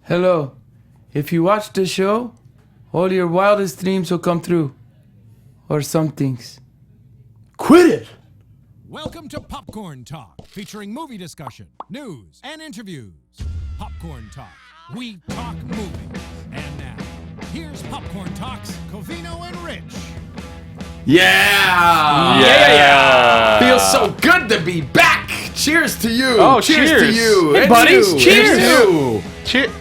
Hello. If you watch the show, all your wildest dreams will come true. Or some things. Quit it! Welcome to Popcorn Talk, featuring movie discussion, news, and interviews. Popcorn Talk. We talk movies. And now, here's Popcorn Talk's Covino and Rich. Yeah! Feels so good to be back! Cheers to you! Oh, cheers to you! Hey, And buddies! you. Cheers! And you.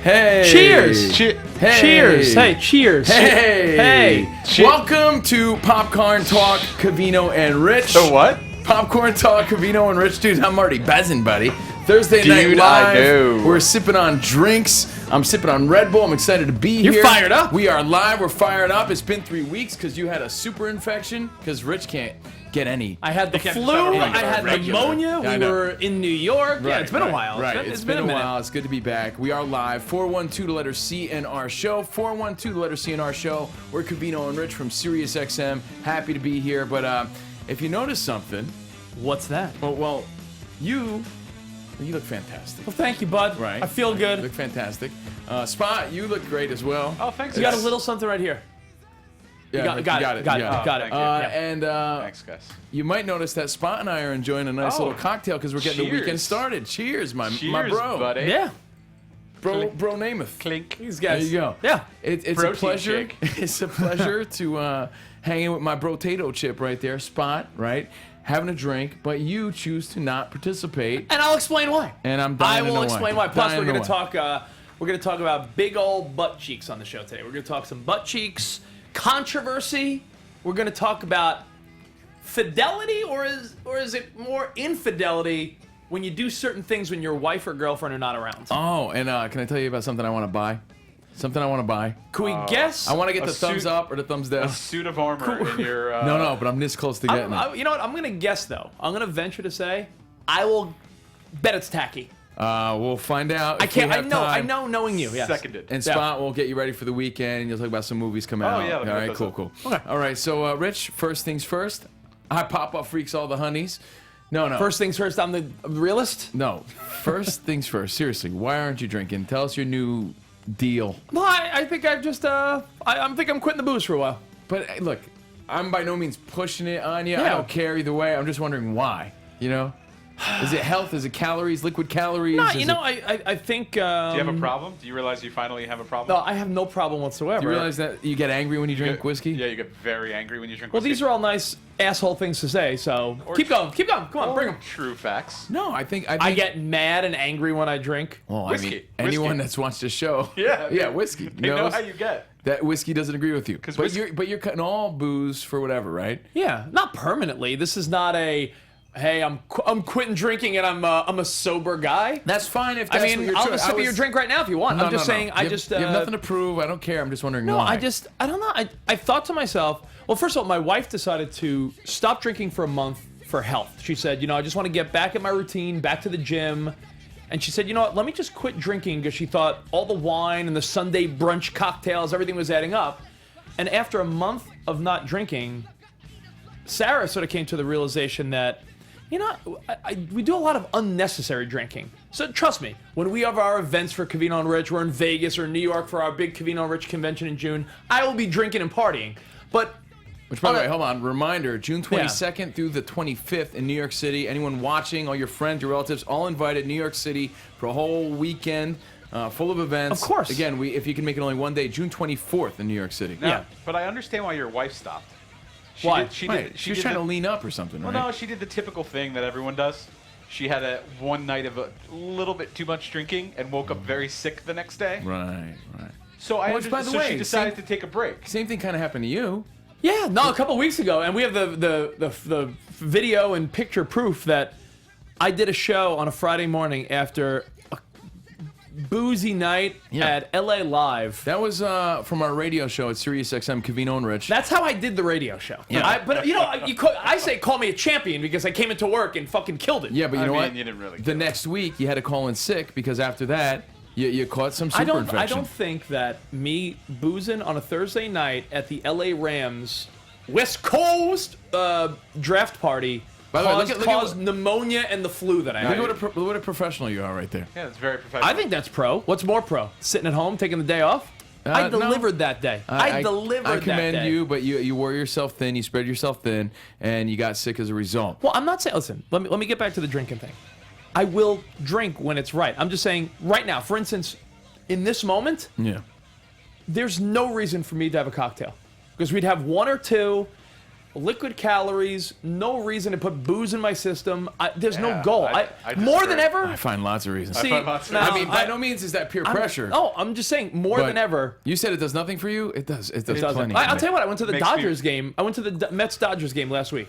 Hey! Cheers! Hey! Cheers! Hey, cheers! Hey! Hey! Welcome to Popcorn Talk, Covino and Rich. So what? Popcorn Talk, Covino and Rich. Dude, I'm already buzzing, buddy. Thursday night Dude, live. I know. We're sipping on drinks. I'm sipping on Red Bull. I'm excited to be here. You're fired up. We are live. We're fired up. It's been 3 weeks because you had a super infection because Rich can't get any. I had the can't flu. settle I regular, had regular. pneumonia. Yeah, I We know. were in New York. Yeah, it's been a while. Right. It's been a minute. while. It's good to be back. We are live. 412 the letter C in our show. 412 the letter C in our show. We're Covino and Rich from Sirius XM. Happy to be here. But if you notice something, What's that? well, you look fantastic. Well, thank you, bud. Right. I feel You good. look fantastic. Spot, you look great as well. Oh, thanks. You got a little something right here. Yeah, You got it. yeah. Thank you. And Thanks, guys. you might notice that Spot and I are enjoying a nice Oh. little cocktail because we're getting the weekend Cheers. started. Cheers, my Cheers, bro. buddy. Yeah. Bro Namath. Clink. These There guys. you go. Yeah. It's a Protein pleasure. shake. It's a pleasure to hang in with my brotato chip right there, Spot, right? Having a drink, but you choose to not participate. And I'll explain why. And I'm I dying to will know explain why. Plus, Dying we're to going know to talk. We're going to talk about big old butt cheeks on the show today. We're going to talk some butt cheeks, controversy. We're going to talk about fidelity, or is it more infidelity when you do certain things when your wife or girlfriend are not around? Oh, and can I tell you about something I want to buy? Something I want to buy. Can we guess? I want to get A the thumbs suit- up or the thumbs down. A suit of armor in your. No, but I'm this close to getting it. You know what? I'm going to guess, though. I'm going to venture to say I will bet it's tacky. We'll find out. I if we can't. I have know. I time. know. Knowing you. Yes. Seconded. And Yeah. Spot will get you ready for the weekend, and you'll talk about some movies coming out. yeah, let me All look right, those cool, up. cool. Okay. All right, so Rich, first things first. I pop up freaks all the honeys. No. First things first. I'm the realist. No. First things first. Seriously, why aren't you drinking? Tell us your new deal. No, I think I've just. I think I'm quitting the booze for a while. But look, I'm by no means pushing it on you. I Yeah. don't care either way. I'm just wondering why. You know, is it health? Is it calories? Liquid calories? No, Is you it- know, I think. Do you have a problem? Do you realize you finally have a problem? No, I have no problem whatsoever. Do you realize that you get angry when you drink whiskey? Yeah, you get very angry when you drink Well, whiskey. these are all nice asshole things to say. So keep going. Come on, bring them. True facts. No, I think I get mad and angry when I drink. Well, Whiskey. I mean, anyone Whiskey. that's watched the show, Yeah, yeah, they- whiskey. They know knows how you get. that whiskey doesn't agree with you. 'Cause But whiskey- you're cutting all booze for whatever, right? Yeah, not permanently. This is not a. Hey, I'm quitting drinking and I'm a sober guy. That's fine if I that's mean, what I'll you're have a sip of your drink right now if you want. I'm just saying. I You just. have nothing to prove. I don't care. I'm just wondering No, why. I don't know. I thought to myself, well, first of all, my wife decided to stop drinking for a month for health. She said, I just want to get back in my routine, back to the gym. And she said, you know what, let me just quit drinking because she thought all the wine and the Sunday brunch cocktails, everything was adding up. And after a month of not drinking, Sarah sort of came to the realization that, we do a lot of unnecessary drinking. So trust me, when we have our events for Covino and Rich, we're in Vegas or in New York for our big Covino and Rich convention in June, I will be drinking and partying. But Which, by the on way, a- hold on. Reminder, June 22nd through the 25th in New York City. Anyone watching, all your friends, your relatives, all invited New York City for a whole weekend full of events. Of course. Again, if you can make it only one day, June 24th in New York City. Now, Yeah. But I understand why your wife stopped. Why? She Right. did. She was trying to lean up or something, Well, right? no, she did the typical thing that everyone does. She had one night of a little bit too much drinking and woke up very sick the next day. Right. So Which, by the so way, she decided to take a break. Same thing kind of happened to you. yeah, no, a couple weeks ago, and we have the video and picture proof that I did a show on a Friday morning after a boozy night Yeah. at LA Live. That was from our radio show at Sirius XM, Covino and Rich. That's how I did the radio show. Yeah. But I say call me a champion because I came into work and fucking killed it. Yeah, but you I know mean, what? you didn't really The kill it. next week, you had to call in sick because after that, you caught some super I infection. don't think that me boozing on a Thursday night at the LA Rams West Coast draft party By the way, look at caused pneumonia and the flu that I had. look what a professional you are right there. Yeah, it's very professional. I think that's pro. What's more pro? Sitting at home, taking the day off? I delivered that day. I delivered that day. I commend you, but you wore yourself thin. You spread yourself thin, and you got sick as a result. Well, I'm not saying. Listen, let me get back to the drinking thing. I will drink when it's right. I'm just saying right now. For instance, in this moment, there's no reason for me to have a cocktail because we'd have one or two. Liquid calories, no reason to put booze in my system. There's no goal. I more than ever. I find lots of reasons. See, I mean, by no means is that peer pressure. No, I'm just saying more than ever. You said it does nothing for you. It does. It does plenty. I'll tell you what. I went to the Dodgers game. I went to the Mets-Dodgers game last week,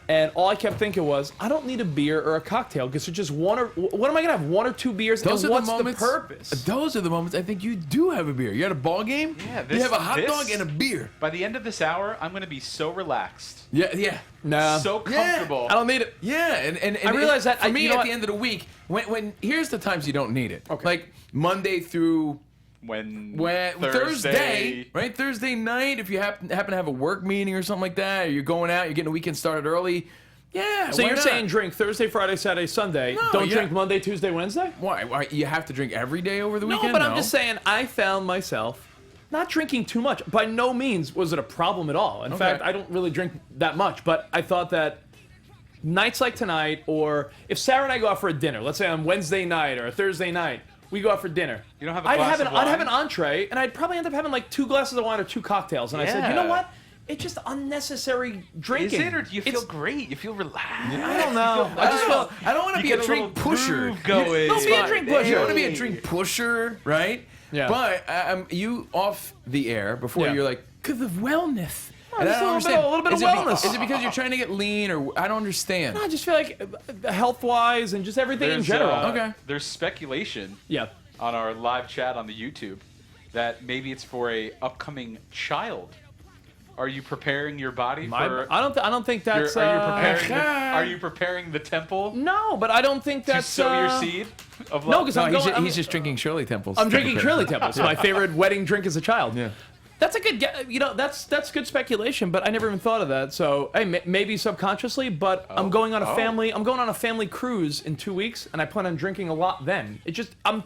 and all I kept thinking was, I don't need a beer or a cocktail because it's just one or what am I gonna have? One or two beers. Those and are what's the moments. The purpose? Those are the moments I think you do have a beer. You had a ball game. Yeah, you have a hot dog and a beer. By the end of this hour, I'm going to be so relaxed. Yeah. No. So comfortable. I don't need it. Yeah, and I realize that for me at the end of the week, when here's the times you don't need it. Okay. Like Monday through When Thursday, right? Thursday night, if you happen to have a work meeting or something like that, or you're going out, you're getting the weekend started early. Yeah. So why you're not? saying drink Thursday, Friday, Saturday, Sunday. No, don't yeah. drink Monday, Tuesday, Wednesday? Why? You have to drink every day over the No, weekend? but I'm just saying I found myself not drinking too much. By no means was it a problem at all. In fact, I don't really drink that much, but I thought that nights like tonight, or if Sarah and I go out for a dinner, let's say on Wednesday night or a Thursday night, we go out for dinner. You don't have a glass of wine? I'd have an entree, and I'd probably end up having like 2 glasses of wine or 2 cocktails. And I said, you know what? It's just unnecessary drinking. Is it, or do you feel great? You feel relaxed? I don't know. I just feel I don't want to be a drink pusher. Going. Don't be a drink pusher. You don't want to be a drink pusher, right? Yeah. But you off the air before Yeah. you're like, because of wellness. And I don't understand. A little bit of wellness. Is it because you're trying to get lean, or I don't understand? I just feel like health-wise and just everything in general. There's speculation Yeah. on our live chat on the YouTube that maybe it's for a upcoming child. Are you preparing your body for? I don't think that's. Are you preparing the temple No, but I don't think to that's. sow your seed of No, love? because He's just drinking Shirley Temples. I'm drinking Shirley Temples. My favorite wedding drink as a child. Yeah. That's a good. That's good speculation, but I never even thought of that. So hey, maybe subconsciously, but I'm going on a family. I'm going on a family cruise in 2 weeks, and I plan on drinking a lot then. It just I'm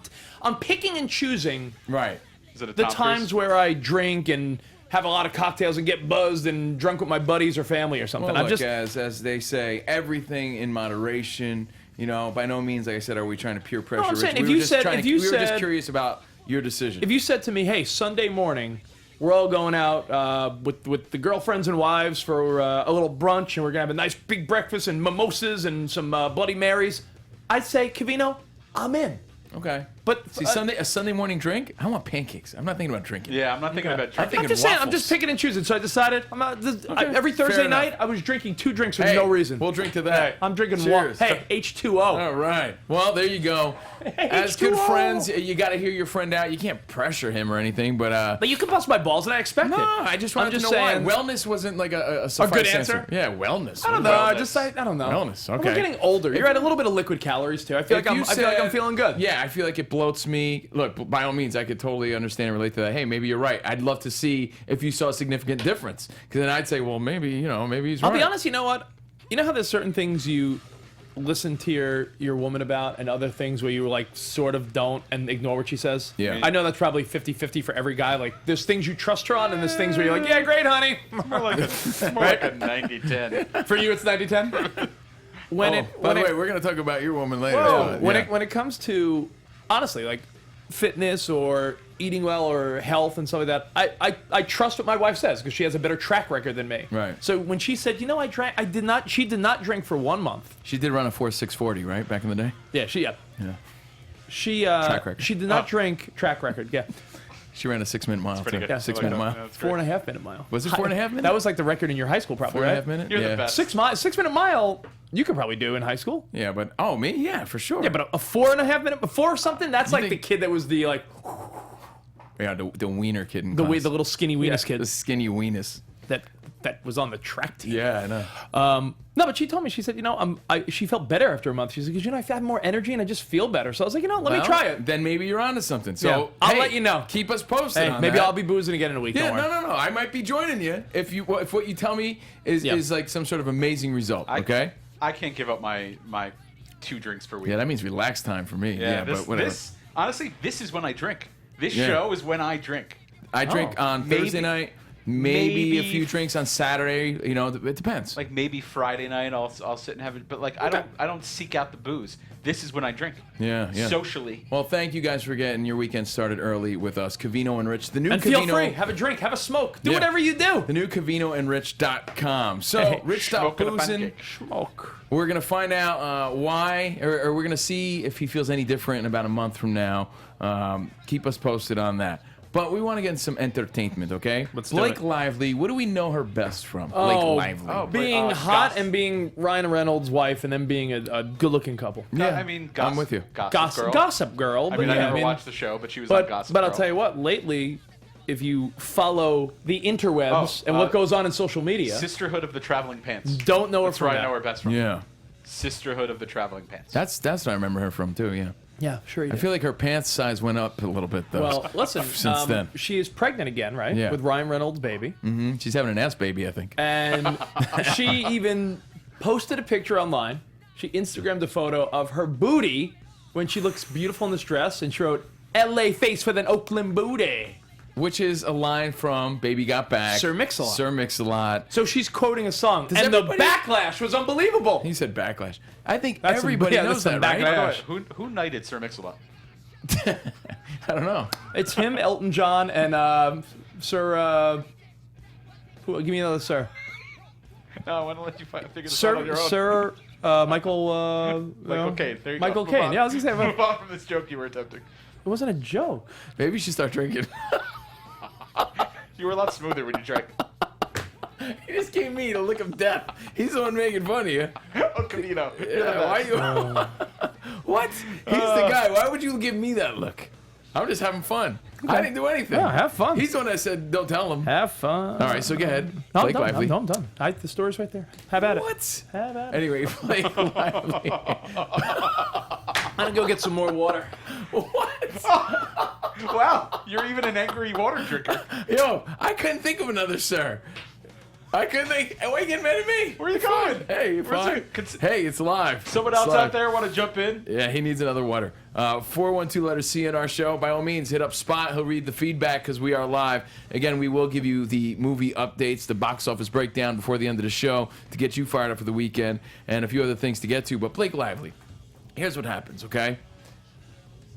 picking and choosing. Right. Is it a The Tom times Cruise? where I drink and have a lot of cocktails and get buzzed and drunk with my buddies or family or something. Well, look, as they say, everything in moderation. You know, by no means, like I said, are we trying to peer pressure. I'm saying, Rich. if We you were just said- trying if to- you we were just said- curious about your decision. If you said to me, "Hey, Sunday morning, we're all going out with the girlfriends and wives for a little brunch, and we're gonna have a nice big breakfast and mimosas and some Bloody Marys," I'd say, Covino, I'm in. Okay. But See, a Sunday morning drink? I want pancakes. I'm not thinking about drinking. Yeah, I'm not thinking about drinking. thinking I'm just saying, I'm waffles. just picking and choosing. So I decided I'm not. Every fair Thursday enough. night, I was drinking 2 drinks for Hey, no reason. We'll drink to that. I'm drinking Cheers. Hey, H2O. All right. Well, there you go. As good H2O. friends, you got to hear your friend out. You can't pressure him or anything, but But you can bust my balls, and I expect no, it. I just wanted I'm just to know saying, why wellness wasn't like a suffice good answer? Yeah, wellness. I don't know. Wellness. I don't know. Wellness, okay. We're getting older. You're at a little bit of liquid calories too. I feel like I feel like I'm feeling good. Yeah, I feel like it bloats me. Look, by all means, I could totally understand and relate to that. Hey, maybe you're right. I'd love to see if you saw a significant difference, because then I'd say, well, maybe he's right. I'll be honest. You know what? You know how there's certain things you listen to your woman about, and other things where you like sort of don't and ignore what she says. Yeah. I know that's probably 50-50 for every guy. Like there's things you trust her on, and there's things where you're like, yeah, great, honey. More like a 90-10. For you, it's 90-10. By the way, we're gonna talk about your woman later. Whoa. but, When it comes to honestly like fitness or eating well or health and stuff like that, I trust what my wife says because she has a better track record than me. Right. So when she said, you know, she did not drink for 1 month. she did run a 4.640, right, back in the day. Yeah, She Track record. She did not drink track record. Yeah. She ran a 6-minute mile. Pretty too. good. 6-minute mile. That's great. 4.5 minute mile. Was it 4.5 minutes? That was like the record in your high school, probably, 4.5 right? minutes. You're yeah. the best. 6 minute mile, you could probably do in high school. Yeah, but me, yeah, for sure. Yeah, but a 4.5 minute before something, that's like the think- kid that was the like yeah, the wiener kid in the class. little skinny weenus kid the skinny weenus. that was on the track team. Yeah, I know. No, but she told me, she said, you know, she felt better after a month. She said, because, you know, I have more energy and I just feel better. So I was like, you know, let me try it. Then maybe you're onto something. So Yeah, I'll hey, let you know. Keep us posted. Hey, on maybe that. I'll be boozing again in a week. Yeah, don't worry. no. I might be joining you if what you tell me is like some sort of amazing result. Okay. I can't give up my 2 drinks per week. Yeah, that means relax time for me. Yeah, but whatever. Honestly, this is when I drink. This Yeah. show is when I drink. I drink on Thursday night, maybe a few drinks on Saturday. You know, it depends. Like maybe Friday night, I'll sit and have it. But like I don't seek out the booze. This is when I drink. Yeah. Socially. Well, thank you guys for getting your weekend started early with us. Covino and Rich, the new And Covino. feel free. Have a drink. Have a smoke. Do Yeah. whatever you do. The new CovinoandRich.com. So, Rich stopped Smoking a boozing. pancake. Smoke. We're going to find out why, or we're going to see if he feels any different in about a month from now. Keep us posted on that. But we want to get in some entertainment, okay? Let's do Blake it. Lively, what do we know her best from? Oh, Blake Lively. Being hot Goss. and being Ryan Reynolds' wife and then being a good-looking couple. Yeah, I mean, I'm with you. Gossip Girl. I mean, I yeah, never watched the show, but she was on Gossip Girl. I'll tell you what, lately, if you follow the interwebs and what goes on in social media, Sisterhood of the Traveling Pants. don't know her That's from where I that. know her best from. Yeah. Sisterhood of the Traveling Pants. That's what I remember her from, too, yeah. Yeah, sure you I do. feel like her pants size went up a little bit, though. Well, listen, since then. she is pregnant again, right? Yeah. With Ryan Reynolds' baby. She's having an ass baby, I think. And she even posted a picture online. She Instagrammed a photo of her booty when she looks beautiful in this dress, and she wrote, LA face with an Oakland booty. Which is a line from Baby Got Back. Sir Mix-a-Lot. Sir Mix-a-Lot. So she's quoting a song, and everybody- the backlash was unbelievable. He said backlash. I think That's everybody some- yeah, knows that's some that, right? By the way, backlash. who knighted Sir Mix-a-Lot? I don't know. It's him, Elton John, and Sir. Give me another Sir. No, I want to let you figure this out on your own. Sir Michael. Michael Caine. There you Michael go. Caine. Move on. Yeah, I was gonna say Move on from this joke you were attempting. it wasn't a joke. Maybe you should start drinking. You were a lot smoother when you drank. He just gave me the look of death. He's the one making fun of you. Oh, Covino. Yeah, why you? What? He's the guy. Why would you give me that look? I'm just having fun. I didn't do anything. Yeah, have fun. He's the one that said, "Don't tell him." Have fun. All right, so go ahead. No, I'm Blake done. Lively. I'm done. The story's right there. Have at it. What? Have at it. Anyway, Blake Lively. I'm gonna go get some more water. What? Wow, you're even an angry water drinker. Yo, I couldn't think of another sir. I couldn't think. Why are you getting mad at me? Where are you going? Hey, you're Where's fine. your- Hey, it's live. Someone It's else live. out there want to jump in? Yeah, he needs another water. 412 letter C in our show. By all means, hit up Spot. He'll read the feedback because we are live. Again, we will give you the movie updates, the box office breakdown before the end of the show to get you fired up for the weekend, and a few other things to get to. But Blake Lively, here's what happens, okay?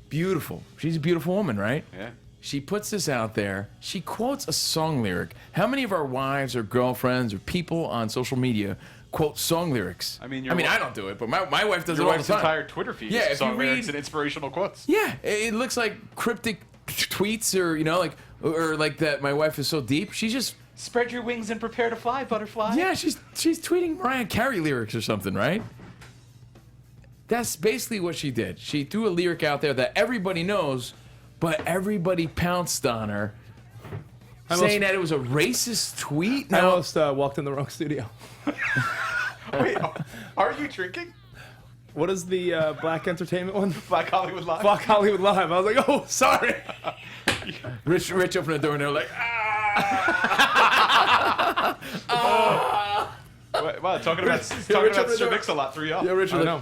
Beautiful. She's a beautiful woman, right? Yeah. She puts this out there. She quotes a song lyric. How many of our wives or girlfriends or people on social media quote song lyrics? I mean, I don't do it, but my wife does Your it all the wife's time. entire Twitter feed Yeah, is if song you read- lyrics and inspirational quotes. Yeah, it looks like cryptic tweets or, or like that my wife is so deep. She just, Spread your wings and prepare to fly, butterfly. yeah, she's tweeting Mariah Carey lyrics or something, right? That's basically what she did. She threw a lyric out there that everybody knows, but everybody pounced on her, saying that it was a racist tweet. I No, almost walked in the wrong studio. Wait, are you drinking? What is the Black Entertainment one? Black Hollywood Live? Black Hollywood Live. I was like, oh, sorry. Rich opened the door and they were like, Wow, talking about Rich Sir opened the door. Mix-a-Lot threw you off. yeah, Rich was I like,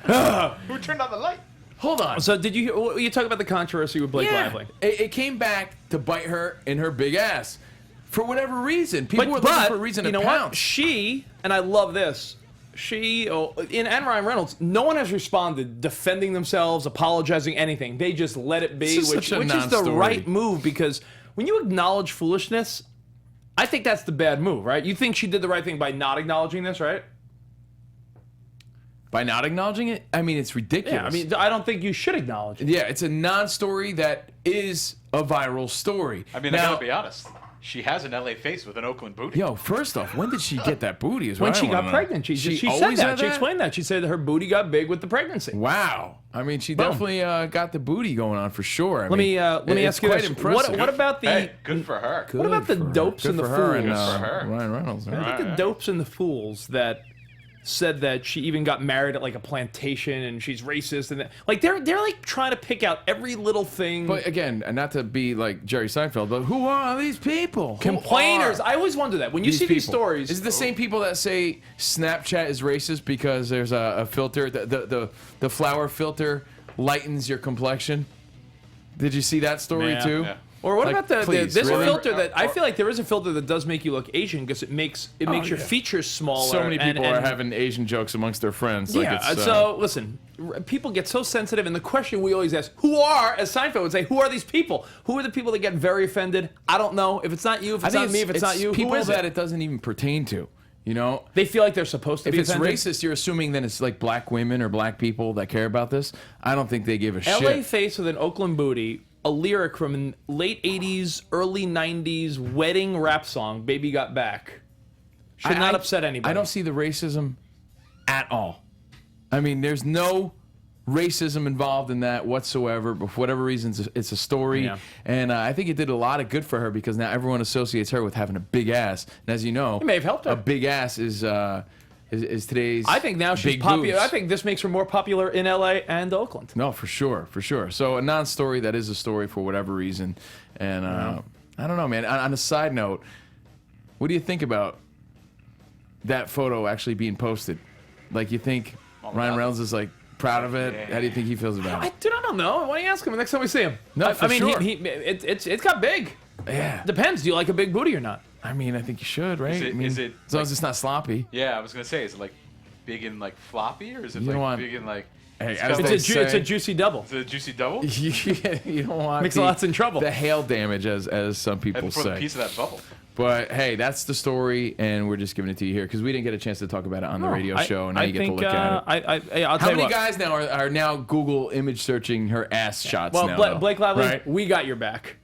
know. Who turned on the light? hold on. So did you talk about the controversy with Blake Yeah. Lively? It came back to bite her in her big ass. For whatever reason. People were looking for a reason you to know pounce. what? She, and I love this, and Ryan Reynolds, no one has responded defending themselves, apologizing, anything. They just let it be, It's which such a is the non-story. right move, because when you acknowledge foolishness, I think that's the bad move, right? You think she did the right thing by not acknowledging this, right? By not acknowledging it? I mean, it's ridiculous. Yeah, I mean, I don't think you should acknowledge it. Yeah, it's a non-story that is a viral story. I mean, I gotta be honest. She has an LA face with an Oakland booty. Yo, first off, when did she get that booty? Is When what I she wanna got know. pregnant, she said always that. had She explained that. She said that her booty got big with the pregnancy. Wow. I mean, she definitely got the booty going on for sure. Let me ask you quite this. Impressive. What about the Hey, good for her. what about the dopes and the Good for her fools? and Good for her. Ryan Reynolds. I think the dopes and the fools that said that she even got married at like a plantation and she's racist and like they're like trying to pick out every little thing. But again, and not to be like Jerry Seinfeld, but who are these people? Complainers. I always wonder that when you see these stories. Is it the same people that say Snapchat is racist because there's a filter, the flower filter lightens your complexion? Did you see that story too? Yeah. Or what Like, about please, there's really? a filter that I feel like there is a filter that does make you look Asian because it makes your features smaller. So many people and are having Asian jokes amongst their friends. Like Yeah, it's, so listen, people get so sensitive, and the question we always ask, as Seinfeld would say, who are these people? Who are the people that get very offended? I don't know. If it's not you, if it's not me, if it's not you, people who is that it? it doesn't even pertain to. You know, They feel like they're supposed to if be it's offended. racist, you're assuming that it's like black women or black people that care about this. I don't think they give a LA shit. faced with an Oakland booty, a lyric from a late 80s, early 90s wedding rap song, Baby Got Back. Should not upset anybody. I don't see the racism at all. I mean, there's no racism involved in that whatsoever, but for whatever reason, it's a story. Yeah. And I think it did a lot of good for her because now everyone associates her with having a big ass. And as you know, It may have helped her. a big ass is today's I think now she's big popular. boobs. I think this makes her more popular in LA and Oakland. No, for sure, for sure. So a non-story that is a story for whatever reason. And I don't know, man. On a side note, what do you think about that photo actually being posted? Like, you think Ryan Reynolds is like proud of it? Yeah. How do you think he feels about it? I don't know. Why don't you ask him next time we see him? No, for I mean, sure. it's got big. Yeah. Depends. Do you like a big booty or not? I mean, I think you should, right? Is it- I mean, is it as long as it's not sloppy. Yeah, I was gonna say, is it like big and like floppy, or is it You like don't want- big and like? Hey, it's as got- they It's a say- juicy double. is it a juicy double? You don't want Makes lots in trouble. the hail damage, as some people And for the say. piece of that bubble. But hey, that's the story, and we're just giving it to you here because we didn't get a chance to talk about it on the radio show, and now you get to look at it. I'll How tell you many what. guys now are now Google image searching her ass shots Well, now? though? Blake Lively, right? we got your back.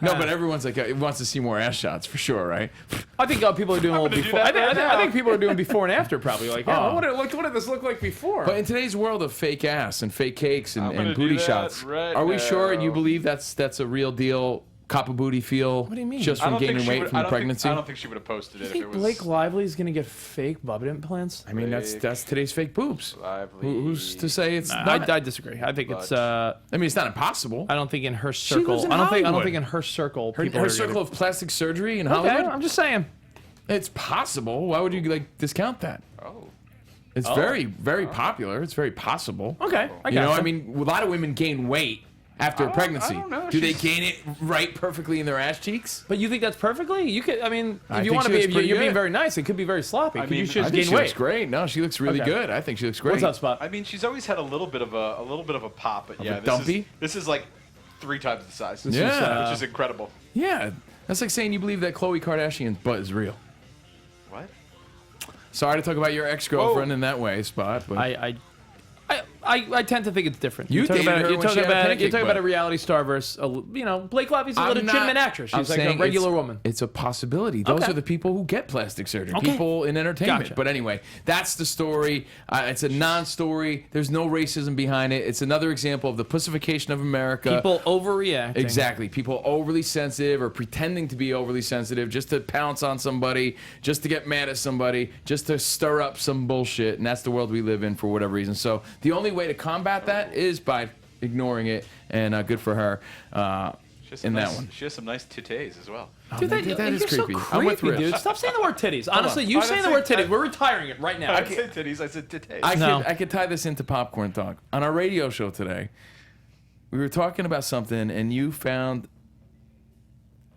No, but everyone's like wants to see more ass shots for sure, right? I think people are doing a little do before. that right I now. think people are doing before and after probably. Like, Oh. what did this look like before? But in today's world of fake ass and fake cakes and gonna booty do that shots, right are we sure? And you now. believe that's a real deal? Cop a booty feel? What do you mean? Just from gaining weight from the pregnancy? I don't think she would have posted you it if think it was. Blake Lively is gonna get fake butt implants? I mean, that's today's fake boobs. Lively. Who's to say it's not? I disagree. I think it's. I mean, it's not impossible. I don't think in her circle. lives in I don't Hollywood. think in her circle. Her, people her are circle gonna- of plastic surgery in Okay, Hollywood. I'm just saying. It's possible. Why would you like discount that? Oh. It's very, very popular. It's very possible. Okay, I You know, gotcha. I mean, a lot of women gain weight after a pregnancy. I don't know. Do they She's- gain it right perfectly in their ass cheeks? But you think that's perfectly? You could. I mean, I if you think want to she be, looks if pretty you're being good. very nice, it could be very sloppy. I Could you mean, just I think gain she weight? looks great. No, she looks really Okay. good. I think she looks great. What's up, Spot? I mean, she's always had a little bit of a pop, but yeah, a dumpy? this is like 3 times the size. Yeah. which is incredible. Yeah, that's like saying you believe that Khloe Kardashian's butt is real. What? Sorry to talk about your ex-girlfriend in that way, Spot. But I tend to think it's different. You You're talking dated about, her you're when she talking had a about, pancake you're talking about butt. a reality star versus, Blake Lively's a I'm legitimate not- actress. I'm She's like a saying regular it's- woman. It's a possibility. Those Okay. are the people who get plastic surgery. Okay. People in entertainment. Gotcha. But anyway, that's the story. It's a non-story. There's no racism behind it. It's another example of the pussification of America. People overreacting. Exactly. People overly sensitive or pretending to be overly sensitive just to pounce on somebody, just to get mad at somebody, just to stir up some bullshit. And that's the world we live in for whatever reason. So the only way to combat that is by ignoring it. And good for her She has some in nice, that one. She has some nice titties as well. Dude, Dude, that is you're so creepy. I'm with creepy, Rich. dude. Stop saying the word titties. Honestly, you I saying the didn't word say- titties. We're retiring it right now. I didn't say titties. I said titties. I could tie this into popcorn talk. On our radio show today, we were talking about something, and you found